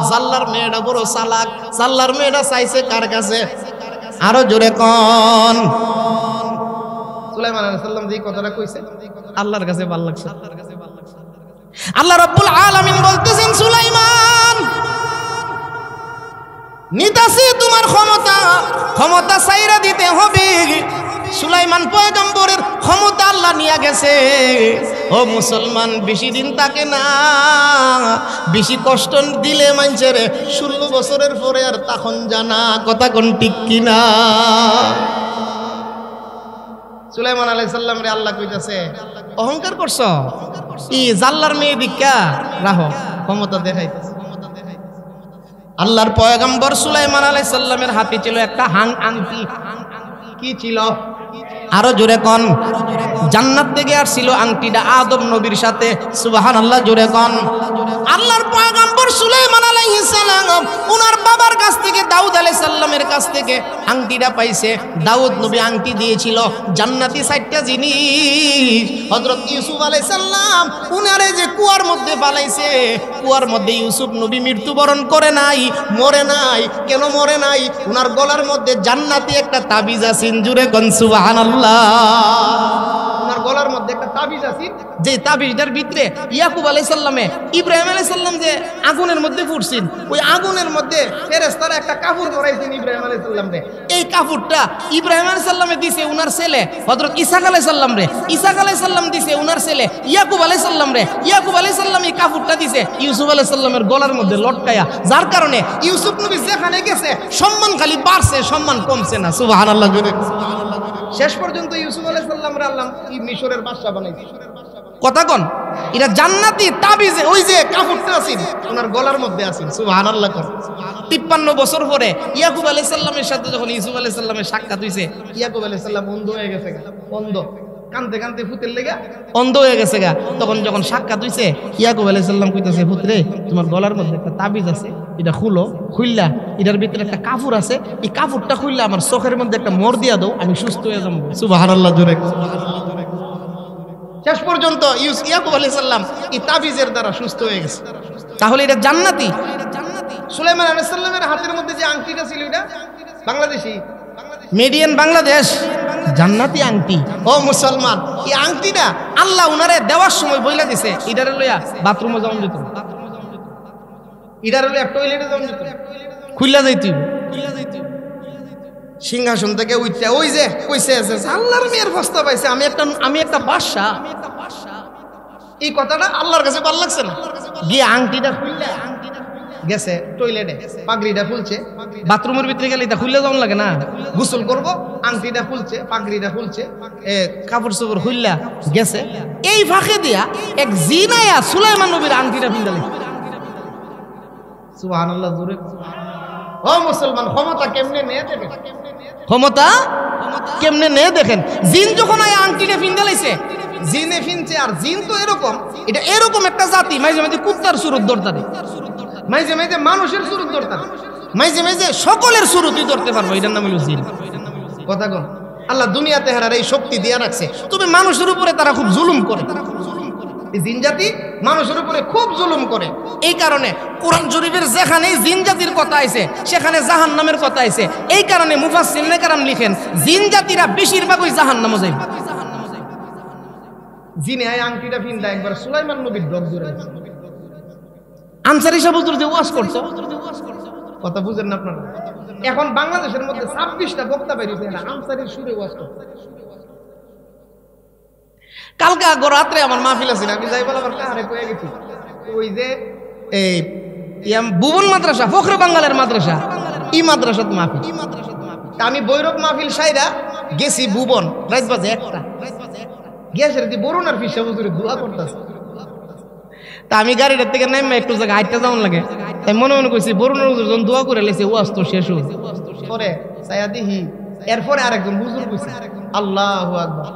জাল্লার মেয়েটা বড় চালাক, জাল্লার মেয়েটা চাইছে কার কাছে, আরো জোরে কোন। সুলাইমান আলাইহিস সালাম যে কথাটা কইছে আল্লাহর কাছে ভালো লাগছে। আল্লাহ রাব্বুল আলামিন বলতেছেন, সুলাইমান নিতাছি তোমার ক্ষমতা ছাইরা দিতে হবে। সুলাইমান পয়গম্বরের ক্ষমতা আল্লাহ নিয়ে গেছে। ও মুসলমান, বেশি দিন থাকে না, বেশি কষ্ট দিলে মানুষের 16 বছরের পরে আর তখন জানা, কথা কোন ঠিক কিনা। সুলাইমান আলাইহিস সালাম রে আল্লাহ কইতাছে, অহংকার করছ, ই জাল্লার মেয়ে দিক্কা রাহো, ক্ষমতা দেখাইতেছে। আল্লাহর পয়গম্বর সুলাইমান আলাইহিস সালামের হাতে ছিল একটা আংটি। কি ছিল? আরো জোরে কোন। জান্নাত থেকে আসছিল আংটিটা আদম নবীর সাথে। সুবহানাল্লাহ জোরে কোন। আল্লাহর পয়গম্বর সুলাইমান আলাইহিস সালাম ওনার বাবার কাছ থেকে, দাউদ আলাইহিস সালামের কাছ থেকে আংটিটা পাইছে। দাউদ নবী আংটি দিয়েছিল জান্নাতি 4টা জিনিস। হযরত ইউসুফ আলাইহিস সালাম উনারে যে কুয়ার মধ্যে পালাইছে, কুয়ার মধ্যে ইউসুফ নবী মৃত্যুবরণ করে নাই, মরে নাই। কেন মরে নাই? উনার গলার মধ্যে জান্নাতি একটা তাবিজ আছে। জুরে কোন সুবহানাল্লাহ। উনার গলার মধ্যে একটা তাবিজ আছে, যে তাবিজটার ভিতরে ইয়াকুব আলাইহিস সালামে ইব্রাহিম আলাইহিস সালাম যে আগুনের মধ্যে ফুটছেন, ওই আগুনের মধ্যে ফেরেশতারা একটা কাপড় পরাইছেন ইব্রাহিম আলাইহিস সালাম রে। এই কাপড়টা ইব্রাহিম আলাইহিস সালামে দিছে উনার ছেলে হযরত ইসহাক আলাইহিস সালাম রে। ইসহাক আলাইহিস সালাম দিছে উনার ছেলে ইয়াকুব আলাইহিস সালাম রে। ইয়াকুব আলাইহিস সালাম এই কাপড়টা দিছে ইউসুফ আলাইহিস সালামের গলার মধ্যে লটকায়া, যার কারণে ইউসুফ নবী যেখানে গেছে সম্মান খালি বাড়ছে, সম্মান কমছে না। সুবহানাল্লাহ। শেষ পর্যন্ত ইউসুফ আলাইহিস সালাম রে আল্লাহ কি মিশরের বাদশা বানাইছে। কথা কোন। এটা জান্নাতি তাবিজ, ওই যে কাপড়টা আছে ওনার গলার মধ্যে আছে। সুবহানাল্লাহ। 53 বছর পরে ইয়াকুব আলাইহিস সালামের সাথে যখন ইউসুফ আলাইহিস সালামের সাক্ষাৎ হইছে, ইয়াকুব আলাইহিস সালাম অন্ধ হয়ে গেছে, অন্ধ, কানতে কানতে ফুতের লেগা অন্ধ হয়ে গেছে গা। তখন যখন সাক্ষাৎ হইছে, ইয়াকুব আলাইহিস সালাম কইতাছে, পুত্রে তোমার গলার মধ্যে একটা তাবিজ আছে, এটা খুলো, খুললা এটার ভিতরে একটা কাপড় আছে, এই কাপড়টা খুললা আমার চোখের মধ্যে একটা মোর দিয়া দাও, আমি সুস্থ হয়ে যাবো। সুবহানাল্লাহ জোরে। শেষ পর্যন্ত ইয়াকুব আলাইহিস সালাম এই তাবিজের দ্বারা সুস্থ হয়ে গেছে। তাহলে এটা জান্নাতি। সুলাইমান আলাইহিস সালামের হাতের মধ্যে যে আংটিটা ছিল এটা বাংলাদেশি, মেড ইন বাংলাদেশ, জান্নাতি আংটি। ও মুসলমান, এই আংটিটা আল্লাহ উনারে দেওয়ার সময় বইলা দিছে ইডারে লইয়া বাথরুমে যাওয়া যেত, ইডারে লইয়া টয়লেটে যাওয়া যেত, খুইলা যাইতি। সিংহাসন থেকে উঠতে ওই যে কইছে আল্লাহর মেয়ের প্রস্তাব পাইছে, আমি একটা বাদশা। এই কথাটা আল্লাহর কাছে ভালো লাগছে না, গিয়ে আংটিটা খুললে গেছে টয়লেটে, পাগড়িটা খুলছে, বাথরুমের ভিতরে গেলে এটা খুললে যাওয়া লাগে না, গোসল করবো, আংটিটা খুলছে, পাগড়িটা খুলছে, কাপড় চোপড় খুললা গেছে। এই ফাঁকে দিয়া এক জিন আয়া সুলাইমান নবীর আংটিটা পিন্দালে। সুবহানাল্লাহ জোরে। ও মুসলমান, ক্ষমতা কেমনে নিয়ে দেখেন, ক্ষমতা কেমনে নিয়ে দেখেন। জিন যখন আয়া আংটিটা পিন্দালাইছে, জিনে ফিনছে। আর জিন তো এরকম, এটা এরকম একটা জাতি, মাঝে মাঝে কুত্তার সুরত ধরতারে, মাঝে মাঝে মানুষের সুরত ধরতারে, মাঝে মাঝে সকলের সুরতই ধরতে পারবো। এটার নাম হলো জিন। কথা কোন আল্লাহ দুনিয়াতে হারার এই শক্তি দিয়ে রাখছে, তবে মানুষের উপরে তারা খুব জুলুম করে। এই জিন জাতি মানুষের উপরে খুব জুলুম করে। এই কারণে কোরআন শরীফের যেখানে জিন জাতির কথা আছে সেখানে জাহান্নামের কথা আছে। এই কারণে মুফাসসিরিনে কেরাম লিখেন জিন জাতিরা বেশিরভাগই জাহান্নামে যাবে। জিনে আয় আংটিটা ফিন্দা একবার সুলাইমান নবীর ডগ ধরে আনসারী সাহেব হুজুর যে ওয়াজ করছে, কথা বুঝেন না আপনারা? এখন বাংলাদেশের মধ্যে 26টা বক্তা বেরিয়েছে না আনসারীর সুরে ওয়াজ করছে। কালকে রাত্রে আমার মাহফিল আছে, আমি যাই বলে আমার কাহারে কয়ে গেছি, ওই যে এই ভুবন মাদ্রাসা, ফখরে বাঙ্গালের মাদ্রাসা, ই মাদ্রাসাত মাহফিল। আমি বৈরব মাহফিল সাইরা গেছি ভুবন, রাত বাজে 1টা, গ্যাসের দি বরুণার ফিসা হুজুরে দোয়া করতেছে। তা আমি গাড়িটার থেকে নেমে একটু জায়গা হাইটটা যাওয়ার লাগে, তাই মনে মনে করছি বরুণার হুজুর যখন দোয়া করে লেছে ওয়াজ তো শেষ হল পরে সায়া দিহি। এরপরে আরেকজন হুজুর কইছে আল্লাহু আকবার।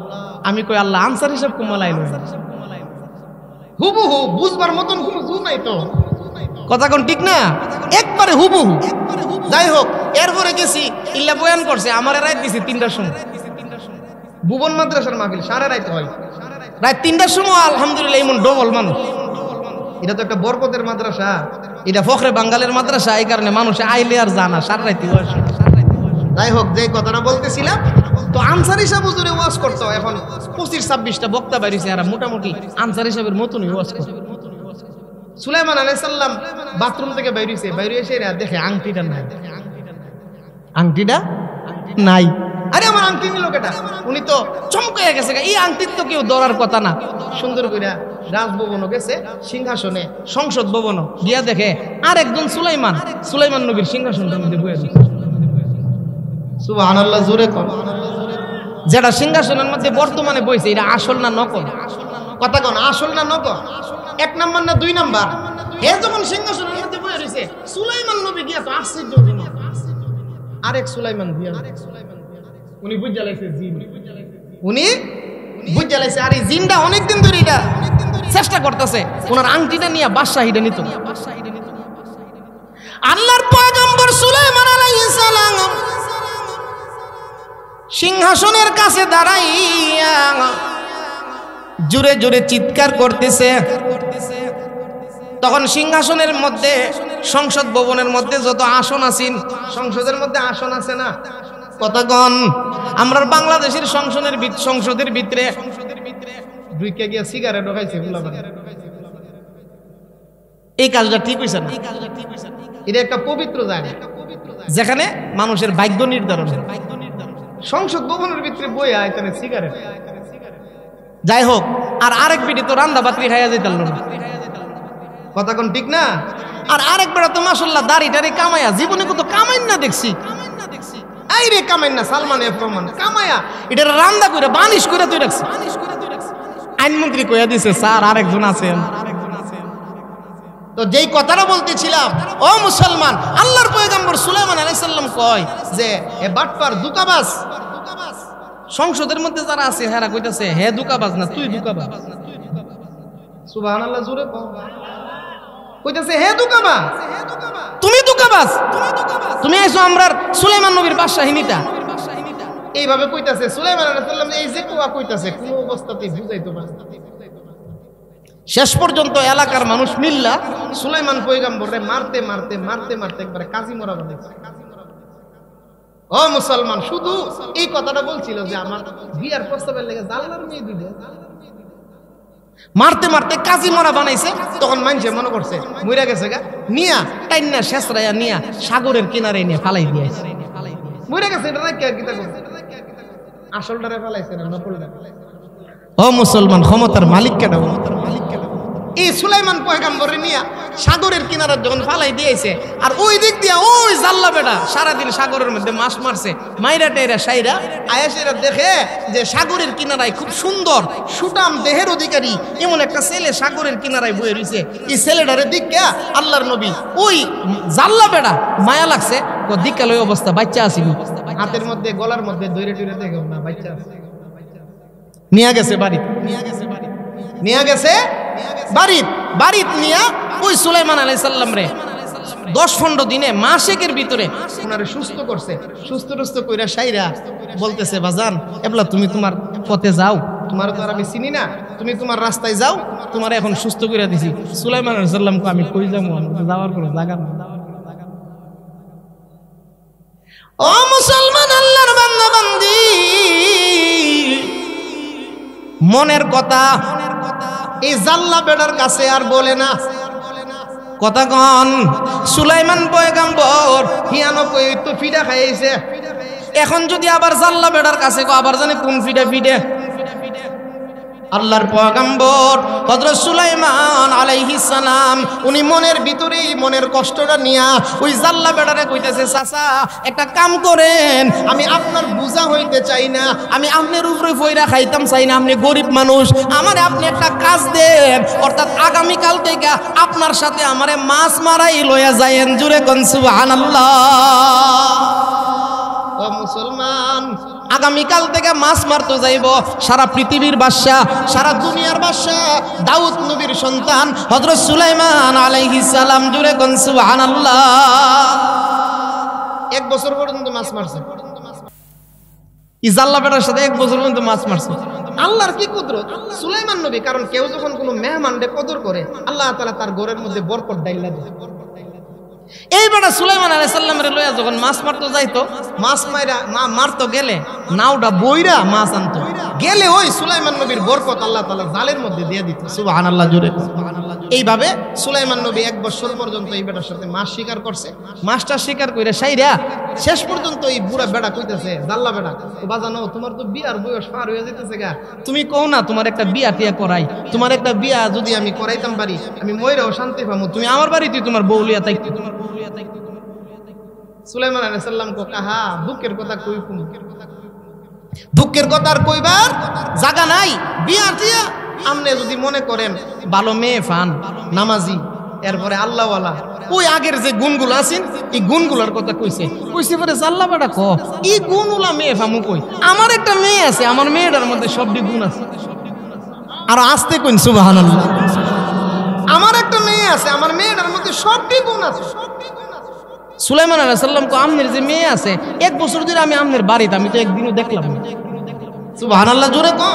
আমি কই আল্লাহ আনসার হিসাব কুমালাই লই, হুবহু বুঝবার মতন কোনো জু নাই তো, কথা কোন ঠিক না? একবারে হুবহু। যাই হোক, এরপরে গেছি ইল্লা বয়ান করছে, আমারে রাত দিছে 3টার সময়, ভুবন মাদ্রাসার মাহফিল সারা রাত হয়, রাত 3টার সময় আলহামদুলিল্লাহ এমন ডবল মানুষ। এটা তো একটা বরকতের মাদ্রাসা, এটা ফখরে বাঙ্গালের মাদ্রাসা, এই কারণে মানুষে আইলে আর জানা সারা রাত। যাই হোক, যে কথাটা বলতেছিলাম, তো আনসারী সাহেব হুজুরে ওয়াজ করতো। এখন 25-26টা বক্তা বেরিয়েছে, আর মোটামুটি আনসারী সাহেবের মতনই ওয়াজ করতো। সুলাইমান আলাইহিস সালাম বাথরুম থেকে বেরিয়েছে, বেরিয়ে এসে দেখে আংটিটা নাই, আংটিটা নাই। আরে আমার আংটি নিল কেটা? উনি তো চমকে গেছে, এই আংটির তো কেউ ধরার কথা না। সুন্দর করে রাজভবনও গেছে, সিংহাসনে সংসদ ভবনও গিয়া দেখে আর একজন সুলাইমান নবীর সিংহাসনের মধ্যে বসে আছে। সুবহানাল্লাহ জোরে কর। যেটা সিংহাসনের মধ্যে বর্তমানে বইছে এটা আসল না নকল? কথা কোন আসল না নকল? 1 নাম্বার না 2 নাম্বার? হে যখন সিংহাসনের মধ্যে বসে রয়েছে, সুলাইমান নবী গিয়া তো আশ্চর্যজনক আরেক সুলাইমান দিয়া উনি বুঝা লাইছে জিন, উনি বুঝা লাইছে। আর এই জিনটা অনেকদিন ধরে এটা চেষ্টা করতেছে ওনার আংটিটা নিয়ে বাদশাহীটা নিত। আল্লাহর পয়গম্বর সুলাইমান আলাইহিস সালাম সিংহাসনের কাছে দাঁড়াইয়া জোরে জোরে চিৎকার করতেছে। তখন সিংহাসনের মধ্যে, সংসদ ভবনের মধ্যে যত আসন আছেন, সংসদের মধ্যে আসন আছে না, কতক্ষণ আমরা বাংলাদেশের সংসদের ভিতরে ঢুকে গিয়ে সিগারেট ঢোকাইছে। এই কাজটা ঠিক হইছে না। এটা একটা পবিত্র জায়গা যেখানে মানুষের ভাগ্য নির্ধারণ। সংসদ ভবনের ভিতরে বই আয়তনে সিগারেট। যাই হোক, আর আরেক বিটি তো রান্দা বাতি খাইয়া যেতাল না, কথা কোন ঠিক না? আর আরেক বেড়া তো মাশাআল্লাহ দাড়ি কামাইয়া, জীবনে কত কামাই না দেখছি, এই রে কামাই না, সালমান এফ রহমান কামাইয়া এটা রান্দা করে বানিশ করে তুই রাখছি। আইনমন্ত্রী কইয়া দিছে স্যার আরেকজন আছেন। তো যেই কথাটা বলতেছিলাম, ও মুসলমান, আল্লাহর পয়গম্বর সুলাইমান আলাইহিস সালাম কয় যে এ বাটপার দুকাবাজ, সংসদের মধ্যে যারা আছে হেরা কইতাছে হে দুকাবাজ না তুই দুকাবাজ। সুবহানাল্লাহ জোরে কইতাছে হে দুকাবাজ, তুমি দুকাবাজ, তুমি আইছো আমরার সুলাইমান নবীর বাদশাহী নিতা। এইভাবে কইতাছে সুলাইমান আলাইহিস সালাম এই যে কোয়া কইতাছে কোন অবস্থাতেই বুঝাইতে পারে না। শেষ পর্যন্ত এলাকার মানুষ মিল্লা সুলাইমান পয়গম্বররে মারতে মারতে মারতে মারতে একবারে কাজী মরা বানাইছে। ও মুসলমান, শুধু এই কথাটা বলছিল যে আমার বিয়ার প্রস্তাবের লেগে জাল্লার মেয়ে দিবে, মারতে মারতে কাজী মরা বানাইছে। তখন মানুষে মনে করছে মইরা গেছে গা, নিয়া টাইনা শেষরাইয়া নিয়া সাগরের কিনারে নিয়ে ফালাই দিয়েছে। মইরা গেছে, এটা রাখ কি তা করছে, আসলটারে ফালাইছে না নকলটা। ও মুসলমান, ক্ষমতার মালিক কেডা? এই সুলাইমান পয়গম্বরে নিয়া সাগরের কিনারে যখন ফালাই দিয়েছে, আর ওই দিক দিয়া ওই জাল্লা বেটা সারাদিন সাগরের মধ্যে মাছ মারছে, মাইরা টেরা সাইরা আয়াসেরা দেখে যে সাগরের কিনারায় খুব সুন্দর সুটাম দেহের অধিকারী এমন একটা ছেলে সাগরের কিনারায় বয়ে রয়েছে। এই ছেলেটারে দিকা আল্লাহর নবী ওই জাল্লা বেটা মায়া লাগছে, দিকাল ওই অবস্থা বাচ্চা আসিনি, হাতের মধ্যে গলার মধ্যে দৈরে টুরে দেখে না বাচ্চা আছে, নিয়ে গেছে বাড়ি, নিয়ে গেছে বাড়িত নিয়া ওই সুলাইমান আলাইহিস সালাম রে 10-15 দিনে মাসেকের ভিতরে ওনারে সুস্থ করছে। সুস্থ কইরা সাইরা বলতেছে, বাজান এবলা তুমি তোমার পথে যাও, তোমার তো আর আমি চিনি না, তুমি তোমার রাস্তায় যাও, তোমার এখন সুস্থ কইরা দিছি। সুলাইমান আলাইহিস সালামকে আমি কই যাবো, যাওয়ার কোনো জায়গা না। ও মুসলমান, আল্লাহর বান্দা বান্দি, মনের কথা এই জাল্লা বেড়ার কাছে আর বলে না। কথা কন, সুলাইমান পয়গম্বর ৯৯ তো ফিডা খাইছে, এখন যদি আবার জাল্লা বেড়ার কাছে আবার জানে কোন ফিডে আল্লাহর পয়গম্বর হযরত সুলাইমান আলাইহিস সালাম উনি মনের ভিতরেই মনের কষ্টটা নিয়া ওই জাল্লা বেড়ারে কইতেছে, চাচা একটা কাম করেন, আমি আপনার বোঝা হইতে চাই না, আমি আপনার উপরে ফইরা খাইতাম চাই না, আপনি গরিব মানুষ, আমারে আপনি একটা কাজ দেন, অর্থাৎ আগামীকাল থেকে আপনার সাথে আমারে মাছ মারাই লইয়া যায়েন। জুরে কোন সুবহানাল্লাহ। ও মুসলমান, আগামীকাল থেকে মাছ মারতে যাইব সারা পৃথিবীর বাদশা, সারা দুনিয়ার বাদশা, দাউদ নবীর সন্তান হযরত সুলাইমান আলাইহিস সালাম। জুরে কোন সুবহানাল্লাহ। 1 বছর পর্যন্ত মাছ মারছে, ইজাল্লা বেটার সাথে 1 বছর পর্যন্ত মাছ মারছে। আল্লাহর কি কুদরত! সুলাইমান নবী, কারণ কেউ যখন কোনো মেহমানকে কদর করে আল্লাহ তাআলা তার ঘরের মধ্যে বরকত ডাইলা দেয়। এই বেটা সুলাইমান আলাইহিস সালামের লইয়া যখন মাছ মারতে যাইতো, মাছ মারতো গেলে নাওটা বইরা মাছ আনতো, গেলে ওই সুলাইমান নবীর বরকত আল্লাহ তাআলা জালের মধ্যে দিয়ে দিত। সুবহানাল্লাহ, জোরে এইভাবে সুলাইমান নবী 1 বছর পর্যন্ত এই বেটার সাথে মাছ শিকার করছে। মাছটা শিকার কইরা সাইরা শেষ পর্যন্ত এই বুড়া বেটা কইতেছে, জাল্লা বেটা, তো বাজানো তোমার তো বিয়ার বয়স পার হয়ে যেতেছে গা, তুমি কও না তোমার একটা বিয়া টিয়া করাই, তোমার একটা বিয়া যদি আমি করাইতাম পারি আমি মইরাও শান্তি পাবো, তুমি আমার বাড়িতে তোমার বউলিয়া তাই। সুলাইমান আলাইহিস সালাম কো কাহা দুঃখের কথা কই, দুঃখের কথা আর কইবার জায়গা নাই। বিয়া টিয়া আমনে যদি মনে করেন ভালো মেয়ে ফান, নামাজি, এরপরে আল্লাহওয়ালা, ওই আগের যে গুণগুলো আছেন এই গুণগুলোর কথা কইছে পরে জাল্লা বেটা ক এই গুণগুলা মেয়ে ফামু কই, আমার একটা মেয়ে আছে, আমার মেয়েটার মধ্যে সবটি গুণ আছে। আর আসতে কইন সুবহানাল্লাহ, আমার একটা মেয়ে আছে, আমার মেয়েটার মধ্যে সবটি গুণ আছে। সুলাইমান আলাইহিস সালাম কো আমনের যে মেয়ে আছে 1 বছর ধরে আমি আমনের বাড়িতে আমি তো একদিনও দেখলাম না। সুবহানাল্লাহ, জোরে কো।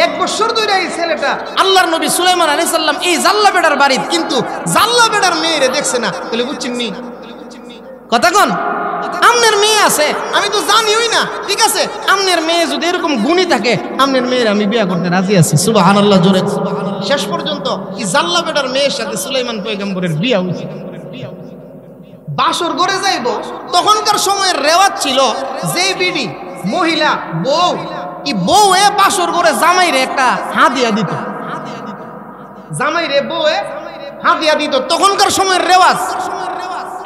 1 বছর ধরে এই ছেলেটা আল্লাহর নবী সুলাইমান আলাইহিস সালাম এই জাল্লা বেটার বাড়িতে, কিন্তু জাল্লা বেটার মেয়েরে দেখছে না। তাহলে বুঝছেন নি কথা কোন, আমনের মেয়ে আছে আমি তো জানিই না, ঠিক আছে, আমনের মেয়ে যদি এরকম গুণী থাকে আমনের মেয়ের আমি বিয়ে করতে রাজি আছি। সুবহানাল্লাহ, জোরে। শেষ পর্যন্ত এই জাল্লা বেটার মেয়ের সাথে সুলাইমান পয়গম্বরের বিয়ে হইছে। বাসর ঘরে যাইব, তখনকার সময়ের রেওয়াজ ছিল যে বিডি মহিলা বউ, এই বউ এ বাসর ঘরে জামাইরে একটা হাদিয়া দিত, জামাইরে বউ এ হাদিয়া দিত, তখনকার সময়ের রেওয়াজ।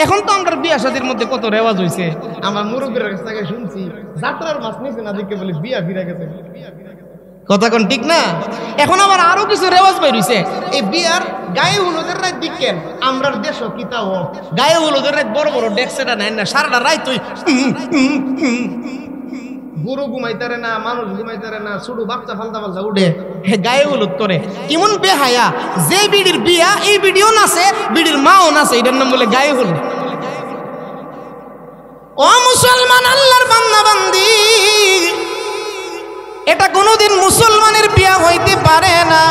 এখন তো আমরা বিয়া শাদীর মধ্যে কত রেওয়াজ হইছে, আমার মুরব্বীর কাছ থেকে শুনছি যাত্রার মাছ নিছে না দেখে বলে বিয়া ফিরে গেছে। কথা কোন ঠিক না? এখন আবার আরো কিছু রেওয়াজ বের হইছে, এই বিয়ার গায়ে হলুদের রাত দিকেন আমরার দেশও কিতাও গায়ে হলুদের রাত বড় বড় ডেক্সেটা নেন না, সারাটা রাত তুই গরু ঘুমাইতারে না, মানুষ ঘুমাইতারে না, ছোট বাচ্চা ফালতা ফালতা উঠে গায়ে হলুদ করে। এমন বেহায়া যে বিড়ির বিয়া এই বিডিও নাচে, বিড়ির মাও নাচে, এটার নাম বলে গায়ে হলুদ। ও মুসলমান আল্লাহর বান্দা বান্দি, এটা কোনোদিন মুসলমানের বিয়া হইতে পারে না,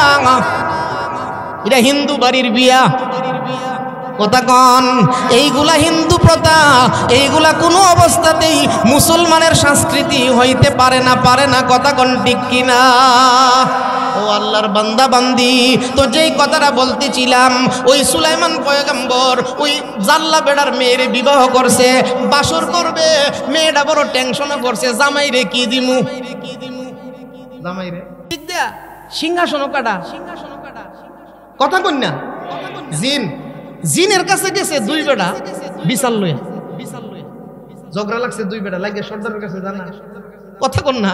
এটা হিন্দু বাড়ির বিয়া। কথা কন, এইগুলা হিন্দু প্রথা, এইগুলা কোনো অবস্থাতেই মুসলমানের সংস্কৃতি হইতে পারে না, পারে না। কথা কন ঠিক কিনা? ও আল্লাহর বান্দা বান্দি, তো যেই কথাটা বলতেছিলাম, ওই সুলাইমান পয়গম্বর ওই জাল্লা বেড়ার মেয়ের বিবাহ করছে, বাসর করবে, মেয়েটা বড় টেনশনে করছে, জামাই রে কি দিমু, জামাই রে ঠিক দেয়া সিংহাসন কাটা, কথা কন না। জিনের কাছে গেছে দুই বেটা বিশাল লইয়া, ঝগড়া লাগছে দুই বেটা লাগে সর্দারের কাছে, জানা কথা কন না।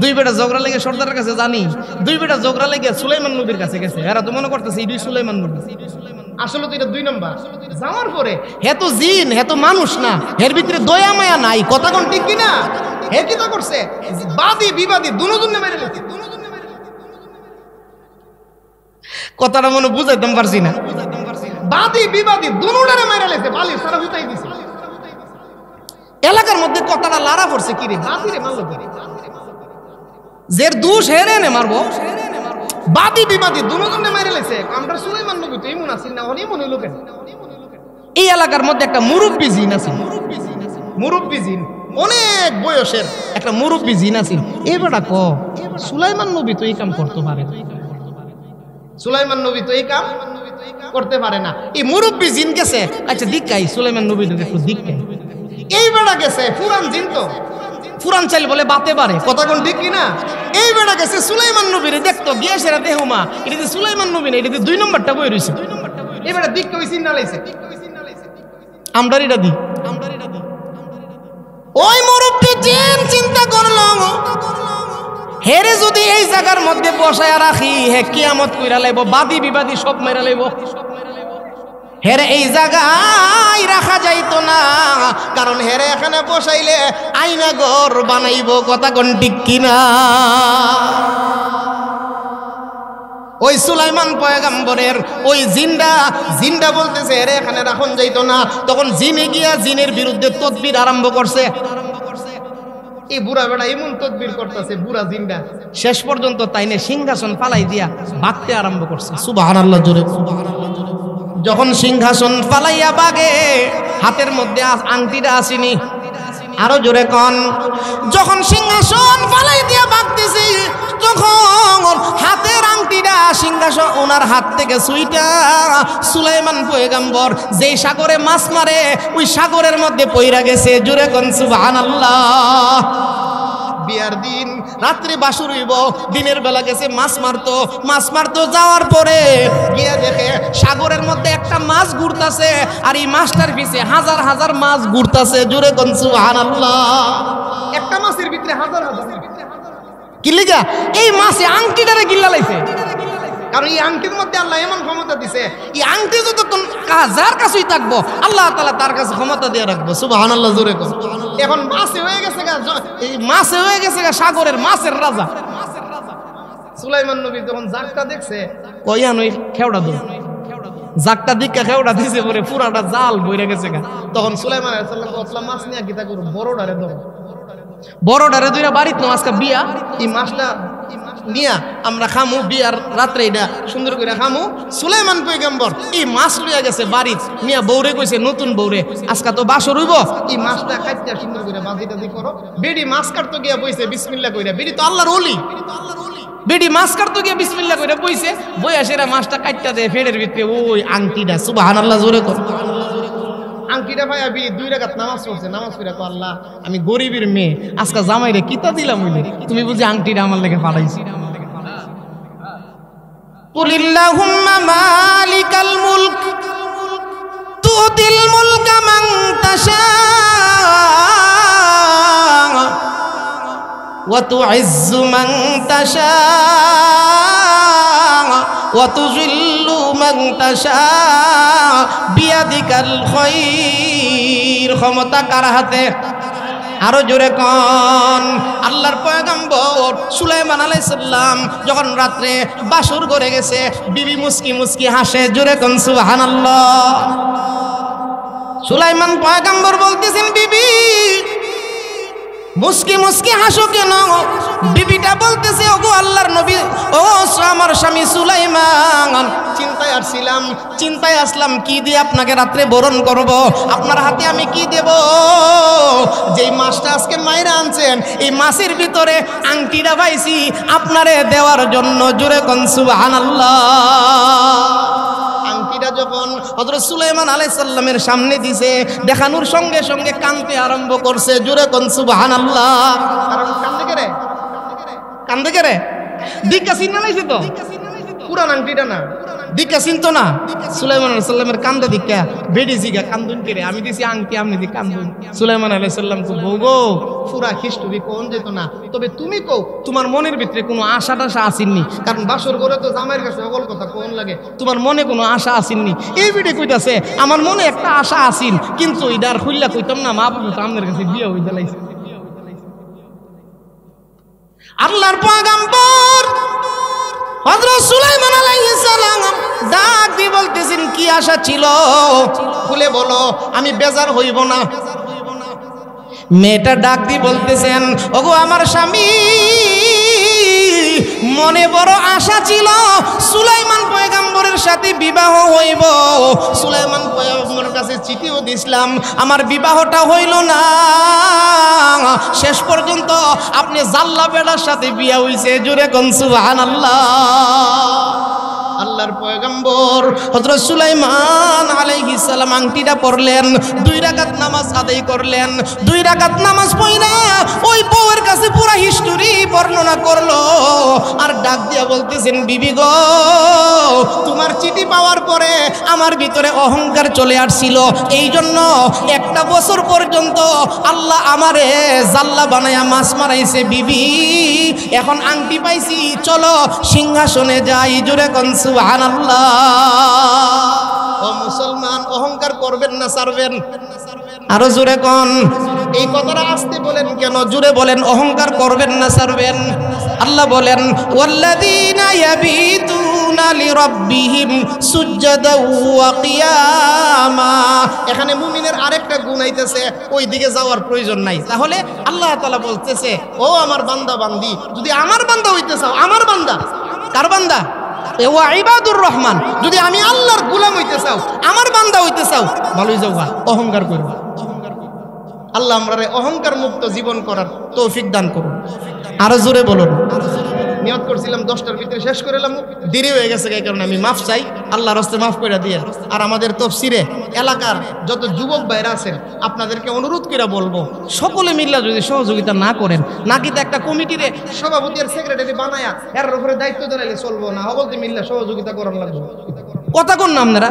দুই বেটা ঝগড়া লেগে সর্দারের কাছে, জানি দুই বেটা ঝগড়া লেগে সুলাইমান নবীর কাছে গেছে। এরা তো মনে করতেছে ইডি সুলাইমান নবী, আসলে তো এটা দুই নম্বর। যাওয়ার পরে হে তো জিন, হে তো মানুষ না, এর ভিতরে দয়া মায়া নাই। কথা কোন ঠিক কিনা? হে কি তো করছে, বাদী বিবাদী দুজনে মেরে লেছে। কথাটা মনে বুঝাইতাম পারছি না। বাদী বিবাদী দুজনে মেরে লেছে, বালি সারা হুতাই দিছে। এলাকার মধ্যে কথাটা লারা পড়ছে, কি রে বাদী রে মারলো, জের দুষ হেরে নে মারবো, বাদী বিবাদী দুজনে মেরে লেছে। আমরা সুলাইমান নবী তো এমন আছি না, অনেক মনে লোকের এই এলাকার মধ্যে একটা মুরব্বী জিন আছে, মুরব্বী জিন, অনেক বয়সের একটা মুরব্বী জিন আছে। এবারটা ক সুলাইমান নবী তো এই কাম করতে পারে না, সুলাইমান নবী তো এই কাম করতে পারে না। এই মুরব্বী জিন গেছে, আচ্ছা দিক্কাই সুলাইমান নবী একটু দিক্কাই। এই বেড়া গেছে পুরান জিন, তো পুরান চাইল বলে বাতে পারে, কথা কোন ঠিক কিনা? এই বেড়া গেছে সুলাইমান নবীরে দেখতো, গিয়ে সেরা দেহুমা এটা যে সুলাইমান নবী না, এটা দুই নম্বরটা বই রয়েছে। এবারে দিক্কা ওই চিন্তা লাইছে, আমরা এটা দিই, ওই মুরব্বী জিন চিন্তা করলো, হেরে যদি এই জায়গার মধ্যে বসায় রাখি, হে কিয়ামত কইরা লাইব, বাদী বিবাদী সব মেরা লাইব। হেরে এই জায়গায় রাখা যাইতো না, কারণ হেরে এখানে বসাইলে আইনা ঘর বানাইব। কথা কোন ঠিক কিনা? ওই সুলাইমান পয়গম্বরের ওই জিনটা বলতেছে হেরে এখানে রাখন যাইতো না। তখন জিনে গিয়া জিনের বিরুদ্ধে তদবির আরম্ভ করছে। এই বুড়া বেড়া এমন তদবির করতেছে, বুড়া জিনটা শেষ পর্যন্ত তাইনে সিংহাসন ফালাই দিয়া ভাগতে আরম্ভ করছে। সুবহানাল্লাহ জোরে। যখন সিংহাসন ফালাইয়া বাগে, হাতের মধ্যে আংটিটা আসেনি, আরো জোরে কন। যখন সিংহাসন ফালাই দিয়া বাগতেছে, তখন হাতের আংটিটা সিংহাসন ওনার হাত থেকে সুইটা সুলাইমান পয়গম্বর যেই সাগরে মাছ মারে, ওই সাগরের মধ্যে পইরা গেছে। জোরে কন সুবহানাল্লাহ। বিয়ার দিন রাত্রে বাসুর হইব, দিনের বেলা গেছে মাছ মারতো, যাওয়ার পরে গিয়া দেখে সাগরের মধ্যে একটা মাছ ঘুরতাছে, আর এই মাছটার পিছে হাজার হাজার মাছ ঘুরতাছে। জোরে কোন সুবহানাল্লাহ। একটা মাছের ভিতরে হাজার হাজার, কি লিগা? এই মাছে আংটিটারে গিল্লা লাইছে, কারণ এই আংটির মধ্যে আল্লাহ এমন ক্ষমতা দিছে, এই আংটি যতক্ষণ যার কাছেই থাকবো আল্লাহ তাআলা তার কাছে ক্ষমতা দিয়ে রাখবো। সুবহানাল্লাহ জোরে কোন। এখন মাছে হয়ে গেছে, এই মাছে হয়ে গেছে সাগরের মাছের রাজা। সুলাইমান নবী যখন জাগটা দেখছে, কইয়ান ওই খেওড়া দো জাগটা দিকে খেওড়া দিছে, পরে পুরাটা জাল বইরে গেছে। তখন সুলাইমান আলাইহিস সালাম মাছ নিয়ে কিতা করব, বড়ডারে ধরো, বড়ডারে দুইটা বাড়িতে না আজকে বিয়া, এই মাছটা নিয়া আমরা খামু, বিয়ার রাত্রে এটা সুন্দর করে খামু। সুলাইমান পয়গম্বর এই মাছ লইয়া গেছে বাড়ি নিয়া, বউরে কইছে নতুন বউরে আজকে তো বাসর হইব, এই মাছটা কাটতে সুন্দর করে বাজিটা দি করো। বেডি মাছ কাটতে গিয়া বইছে বিসমিল্লাহ কইরা, বেডি তো আল্লাহর ওলি, বেডি মাছ কাটতে গিয়া বিসমিল্লাহ কইরা বইছে, বইয়া সেরা মাছটা কাটতে দেয় ফেডের ভিতরে ওই আংটিটা। সুবহানাল্লাহ জোরে কর। আংটিটা ভাই আমি 2 রাকাত নামাজ পড়ছে, নামাজ পড়া তো আল্লাহ আমি গরিবের মেয়ে, আজকে জামাইরে কিতা দিলাম হইলে, তুমি বুঝি আংটিটা আমার লেগে পাঠাইছি। কুলিল্লাহুম্মা মালিকাল মুলক তুতিল মুলকা মান তাশা ওয়া তুইজ্জু মান তাশা ওয়া তুযিল্লু মান তাশা বিয়াদিকাল খায়র। ক্ষমতা কার হাতে? আরো জোরে কন। আল্লাহর পয়গম্বর সুলাইমান আলাইহিস সালাম যখন রাত্রে বাসর করে গেছে, বিবি মুস্কি মুস্কি হাসে। জোরে কন সুবহানাল্লাহ। সুলাইমান পয়গম্বর বলতেছেন বিবি মুস্কি মুস্কি হাসো কেন? বিবিটা বলতেছে ওগো আল্লাহর নবী, ও আমার স্বামী সুলাইমান, চিন্তায় আসলাম কি দিয়ে আপনাকে রাত্রে বরণ করব, আপনার হাতে আমি কি দেব? যেই মাছটা আজকে মায়েরা আনছেন এই মাছের ভিতরে আংটিটা পাইছি আপনারে দেওয়ার জন্য। জোরে কোন সুবহানাল্লাহ। আংটিটা যখন হযরত সুলাইমান আলাইহিস সালামের সামনে দিছে, দেখানোর সঙ্গে সঙ্গে কাঁদতে আরম্ভ করছে। জোরে কোন সুবহানাল্লাহ। কারণ কান্দে কে রে? দিক্কা চিন্তা নাইছে তো, পুরান আংটিটা না, দিক্কা চিনতো না। সুলাইমান আলাইহিস সালামের কান্দা দিক্কা বেডি জিগা কান্দুন কে রে? আমি দিছি আংটি, আপনি দি কান্দুন। সুলাইমান আলাইহিস সালাম কো বউগো পুরা হিস্টোরি কোন যেত না, তবে তুমি কও তোমার মনের ভিতরে কোনো আশা টাশা আসেননি? কারণ বাসর ঘরে তো জামাইয়ের কাছে সকল কথা কোন লাগে, তোমার মনে কোনো আশা আসেননি? এই ভিডে কইতাছে আমার মনে একটা আশা আসিন, কিন্তু ইদার খুললা কইতাম না, মা বাবা তো আপনার কাছে বিয়ে হইতে লাইছে। আল্লাহর পয়গম্বর হযরত সুলাইমান আলাইহিস সালাম ডাক দিয়ে বলতেছেন কি আশা ছিল খুলে বলো, আমি বেজার হইব না। মেয়েটা ডাক দিয়ে বলতেছেন ওগো আমার স্বামী, মনে বড় আশা ছিল সুলাইমান পয়গম্বরের সাথে বিবাহ হইব। সুলাইমান পয়গম্বরের কাছে চিঠিও দিছিলাম, আমার বিবাহটা হইল না। শেষ পর্যন্ত আপনি জাল্লা বেড়ার সাথে বিয়া হইছে। জোরে কোন সুবহানাল্লাহ। আল্লাহর পয়গম্বর হযরত সুলাইমান আলাইহিস সালাম আংটিটা পরলেন, 2 রাকাত নামাজ আদায় করলেন। 2 রাকাত নামাজ পড়া ওই বউয়ের কাছে পুরো হিস্টোরি বর্ণনা করলো, আর ডাক দিয়া বলতেছেন বিবি গো, তোমার চিঠি পাওয়ার পরে আমার ভিতরে অহংকার চলে আসছিল, এই জন্য 1টা বছর পর্যন্ত আল্লাহ আমারে জাল্লা বানায়া মাছ মারাইছে। বিবি এখন আংটি পাইছি, চলো সিংহাসনে যাই। জোরে কোন সুবহানাল্লাহ। ও মুসলমান, অহংকার করবেন না ছাড়বেন? আরো জোরে কোন। এই কথাটা আসতে বলেন কেন? জোরে বলেন, অহংকার করবেন না ছাড়বেন? আল্লাহ বলেন ওয়াল্লাযীনা ইয়াবিতুনা লিরাব্বিহিম সুজদাও ওয়া কিয়ামা। এখানে মুমিনের আরেকটা গুণ আইতেছে, ওই দিকে যাওয়ার প্রয়োজন নাই। তাহলে আল্লাহ তাআলা বলতেছে ও আমার বান্দা বান্দি, যদি আমার বান্দা হইতে চাও, আমার বান্দা, কার বান্দা? ওয়া ইবাদুর রহমান। যদি আমি আল্লাহর গোলাম হইতে চাও, আমার বান্দা হইতে চাও, ভালোই যাওয়া, অহংকার করবা। আল্লাহ আমরারে অহংকার মুক্ত জীবন করার তৌফিক দান করুন। আরো জোরে বলুন। নিয়ত করছিলাম 10টার ভিতরে শেষ করে এলাম, দেরি হয়ে গেছে, এই কারণে আমি মাফ চাই, আল্লাহর রাস্তায় মাফ করে দিয়ে। আর আমাদের তফসিরে এলাকার যত যুবক ভাইরা আছেন আপনাদেরকে অনুরোধ করে বলবো, সকলে মিল্লা যদি সহযোগিতা না করেন, নাকি তো একটা কমিটিরে সভাপতি আর সেক্রেটারি বানায়া এর উপরে দায়িত্ব দিলে চলবো না, হবলতে মিল্লা সহযোগিতা করার লাগবে। কথা কোন না আপনারা?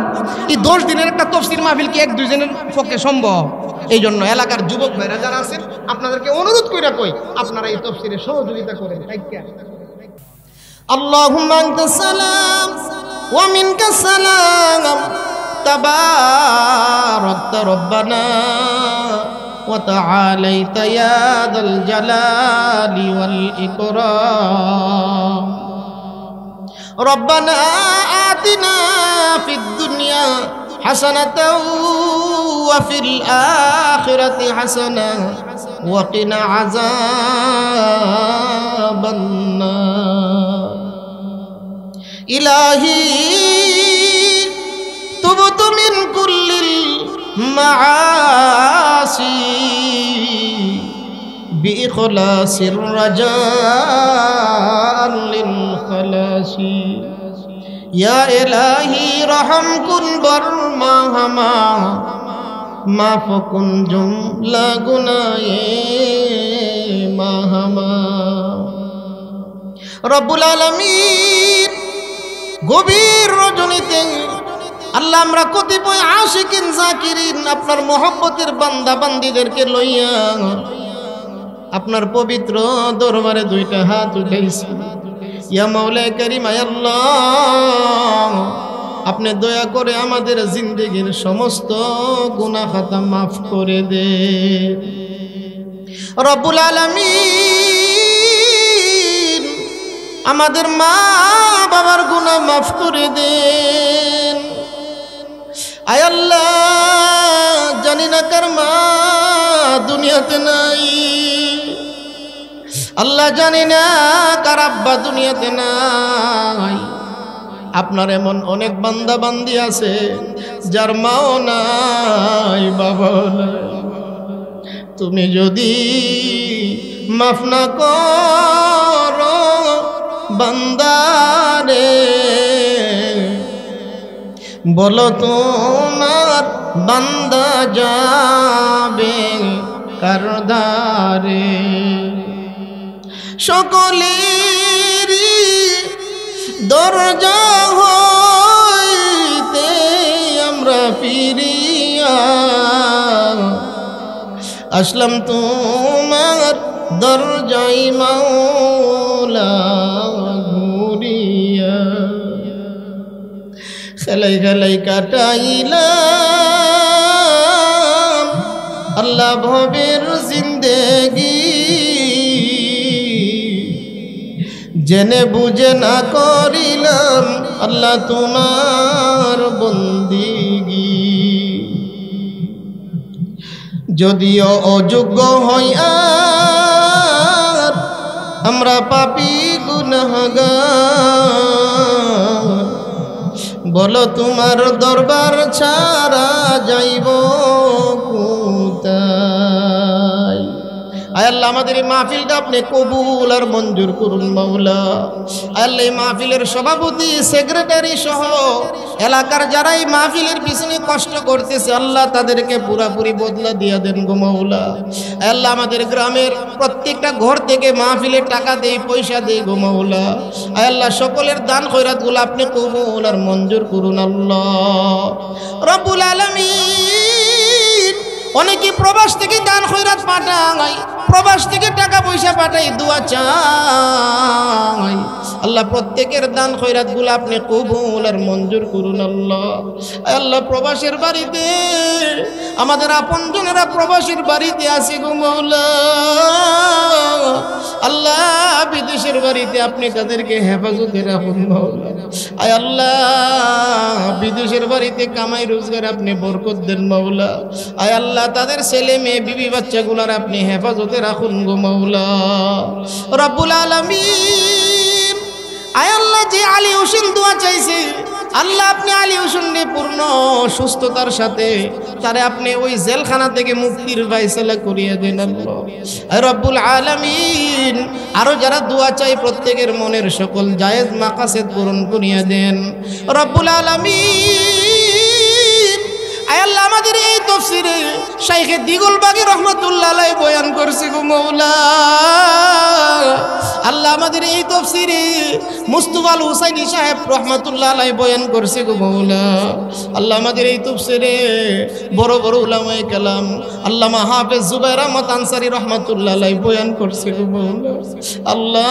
এই 10 দিনের একটা তফসির মাহফিল কি 1-2 জনের পক্ষে সম্ভব? এই জন্য এলাকার যুবক ভাইরা যারা আছেন আপনাদেরকে অনুরোধ করে কই, আপনারা এই তফসিরে সহযোগিতা করেন। আল্লাহুম্মা আনতাস সালাম ওয়া মিনকাস সালাম তাবারাকতা রব্বানা ওয়া তাআলাইতা ইয়া যাল জালালি ওয়াল ইকরাম। রব্বানা আতিনা ফিদ দুনিয়া হাসানাতাও ওয়া ফিল আখিরাতি হাসানা ওয়া কিনা আযাবান নার। ইলাহি তুবতু মিন কুল্লিল মাআসি বিইখলাসির রাজা'আন লিল খালাসি। ইয়া ইলাহি রহম কুন বরমা হামা মাফ কুন জুমলা গুনায়ে মাহামা। রব্বুল আলামিন, গভীর রজনীতে আল্লাহ আমরা কতিপয় আশিকিন জাকিরিন আপনার মহব্বতের বান্দা বান্দীদেরকে লইয়া আপনার পবিত্র দরবারে 2টা হাত উঠাইছি। ইয়া মাওলা কারীম, আল্লাহ আপনি দয়া করে আমাদের জিন্দেগির সমস্ত গুনাহ খাতা মাফ করে দেন। রব্বুল আলামিন, আমাদের মা বাবার গুনাহ মাফ করে দেন। আয় আল্লাহ, জানি না কার মা দুনিয়াতে নাই, আল্লাহ জানি না কার আব্বা দুনিয়াতে নাই। আপনার এমন অনেক বান্দা বান্দি আছে যার মাও নাই, বাবাও নাই। তুমি যদি মাফ না করো বান্দারে, বলো তোমার বান্দা যাবে কার দ্বারে। সকলেরই দরজা হইতে আমরা ফিরিয়া আসলাম তোমার দরজাই মাওলা ঘুরিয়া। খেলাই খেলাই কাটাইলাম আল্লাহ ভবের জিন্দেগি, জেনে বুঝে না করিলাম আল্লাহ তোমার বন্দিগি। যদিও অযোগ্য হই আর আমরা পাপী গুনাহগার, বলো তোমার দরবার ছাড়া যাইব কোথায়। আয় আল্লাহ আমাদের এই মাহফিলটা আপনি কবুল আর মঞ্জুর করুন মাওলা। আল্লাহ এই মাহফিলের সভাপতি সেক্রেটারি সহ এলাকার যারা এই মাহফিলের পিছনে কষ্ট করতেছে আল্লাহ তাদেরকে পুরাপুরি বদলা দিয়া দেন গো মাওলা। আল্লাহ আমাদের গ্রামের প্রত্যেকটা ঘর থেকে মাহফিলের টাকা দেই, পয়সা দেই গো মাওলা। আয় আল্লাহ সকলের দান খয়রাতগুলো আপনি কবুল আর মঞ্জুর করুন আল্লাহ রব্বুল আলামিন। অনেকে প্রবাস থেকে দান খয়রাত পাঠায়, প্রবাস থেকে টাকা পয়সা পাঠাই, দোয়া চাই। আল্লাহ প্রত্যেকের দান খয়রাতগুলো আপনি কবুল আর মঞ্জুর করুন আল্লাহ। আল্লাহ প্রবাসের বাড়িতে আমাদের আপনজনেরা প্রবাসীর বাড়িতে আসি গো মাওলা। আল্লাহ বিদেশের বাড়িতে আপনি তাদেরকে হেফাজতে রাখুন মাওলা। আয় আল্লাহ বিদেশের বাড়িতে কামাই রোজগার আপনি বরকত দেন মাওলা। আয় আল্লাহ তাদের ছেলে মেয়ে বিবি বাচ্চাগুলার আপনি হেফাজতে রাখুন গো মাওলা রব্বুল আলামিন। আয় আল্লাহ যে আলী হোসেন দোয়া চাইছে আল্লাহ আপনি আলী হোসেনকে পূর্ণ সুস্থতার সাথে তারে আপনি ওই জেলখানা থেকে মুক্তির ফয়সালা করিয়ে দেন আল্লাহ রব্বুল আলামিন। আরো যারা দোয়া চাই প্রত্যেকের মনের সকল জায়েজ মাকাসেদ পূরণ করিয়ে দেন রব্বুল আলামিন। আয় আল্লাহ আমাদের এই তাফসীরে শাইখে দিগলবাগী রহমাতুল্লাহ আলাইহি বয়ান করছে গো মাওলা। আল্লাহ আমাদের এই তাফসীরে মুস্তাফা আল হুসাইনী সাহেব রহমাতুল্লাহ আলাইহি বয়ান করছে গো মাওলা। আল্লাহ আমাদের এই তাফসীরে বড় বড় উলামায়ে কেরাম আল্লামা হাফেজ জুবায়ের আহমদ আনসারী রহমাতুল্লাহ আলাইহি বয়ান করছে গো মাওলা। আল্লাহ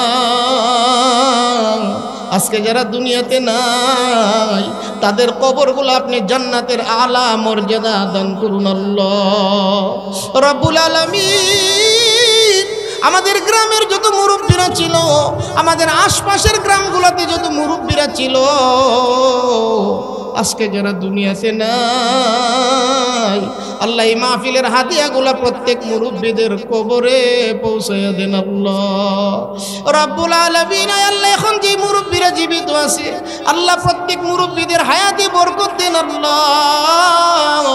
আজকে যারা দুনিয়াতে নাই তাদের কবরগুলো আপনি জান্নাতের আলা মর্যাদা দান করুন আল্লাহ রব্বুল আলামিন। আমাদের গ্রামের যত মুরব্বীরা ছিল, আমাদের আশপাশের গ্রামগুলোতে যত মুরব্বীরা ছিল, আজকে যারা দুনিয়াতে নাই আল্লাহ এই মাহফিলের হাদিয়াগুলা প্রত্যেক মুরব্বীদের কবরে পৌঁছাইয়া দেন আল্লাহ রব্বুল আলামিন। আল্লাহ এখন যে মুরব্বীরা জীবিত আছে আল্লাহ প্রত্যেক মুরব্বীদের হায়াতে বরকত দেন আল্লাহ।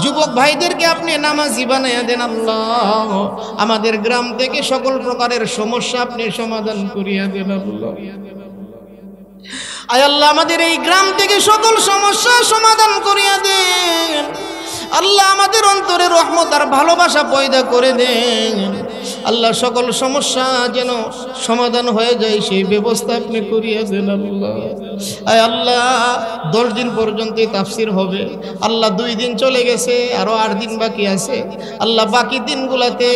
যুবক ভাইদেরকে আপনি নামাজি বানাইয়া দেন আল্লাহ। আমাদের গ্রাম থেকে সকল প্রকারের সমস্যা আপনি সমাধান করিয়া দেন আল্লাহ। আয় আল্লাহ আমাদের এই গ্রাম থেকে সকল সমস্যা সমাধান করিয়া দেন আল্লাহ। আমাদের অন্তরে রহমত আর ভালোবাসা পয়দা করে দেন আল্লাহ। সকল সমস্যা যেন সমাধান হয়ে যায় সেই ব্যবস্থা আপনি করিয়া দেন আল্লাহ। আয় আল্লাহ 10 দিন পর্যন্ত তাফসীর হবে আল্লাহ। 2 দিন চলে গেছে, আরো 8 দিন বাকি আছে আল্লাহ। বাকি দিনগুলোতে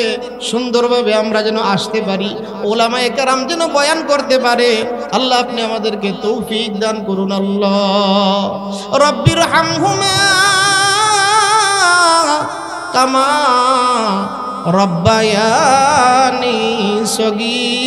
সুন্দরভাবে আমরা যেন আসতে পারি, ওলামায়ে কেরাম যেন বয়ান করতে পারে আল্লাহ। আপনি আমাদেরকে তৌফিক দান করুন আল্লাহ। রব্বির হামহুমা কামা রব্বায়ানি সগীরা।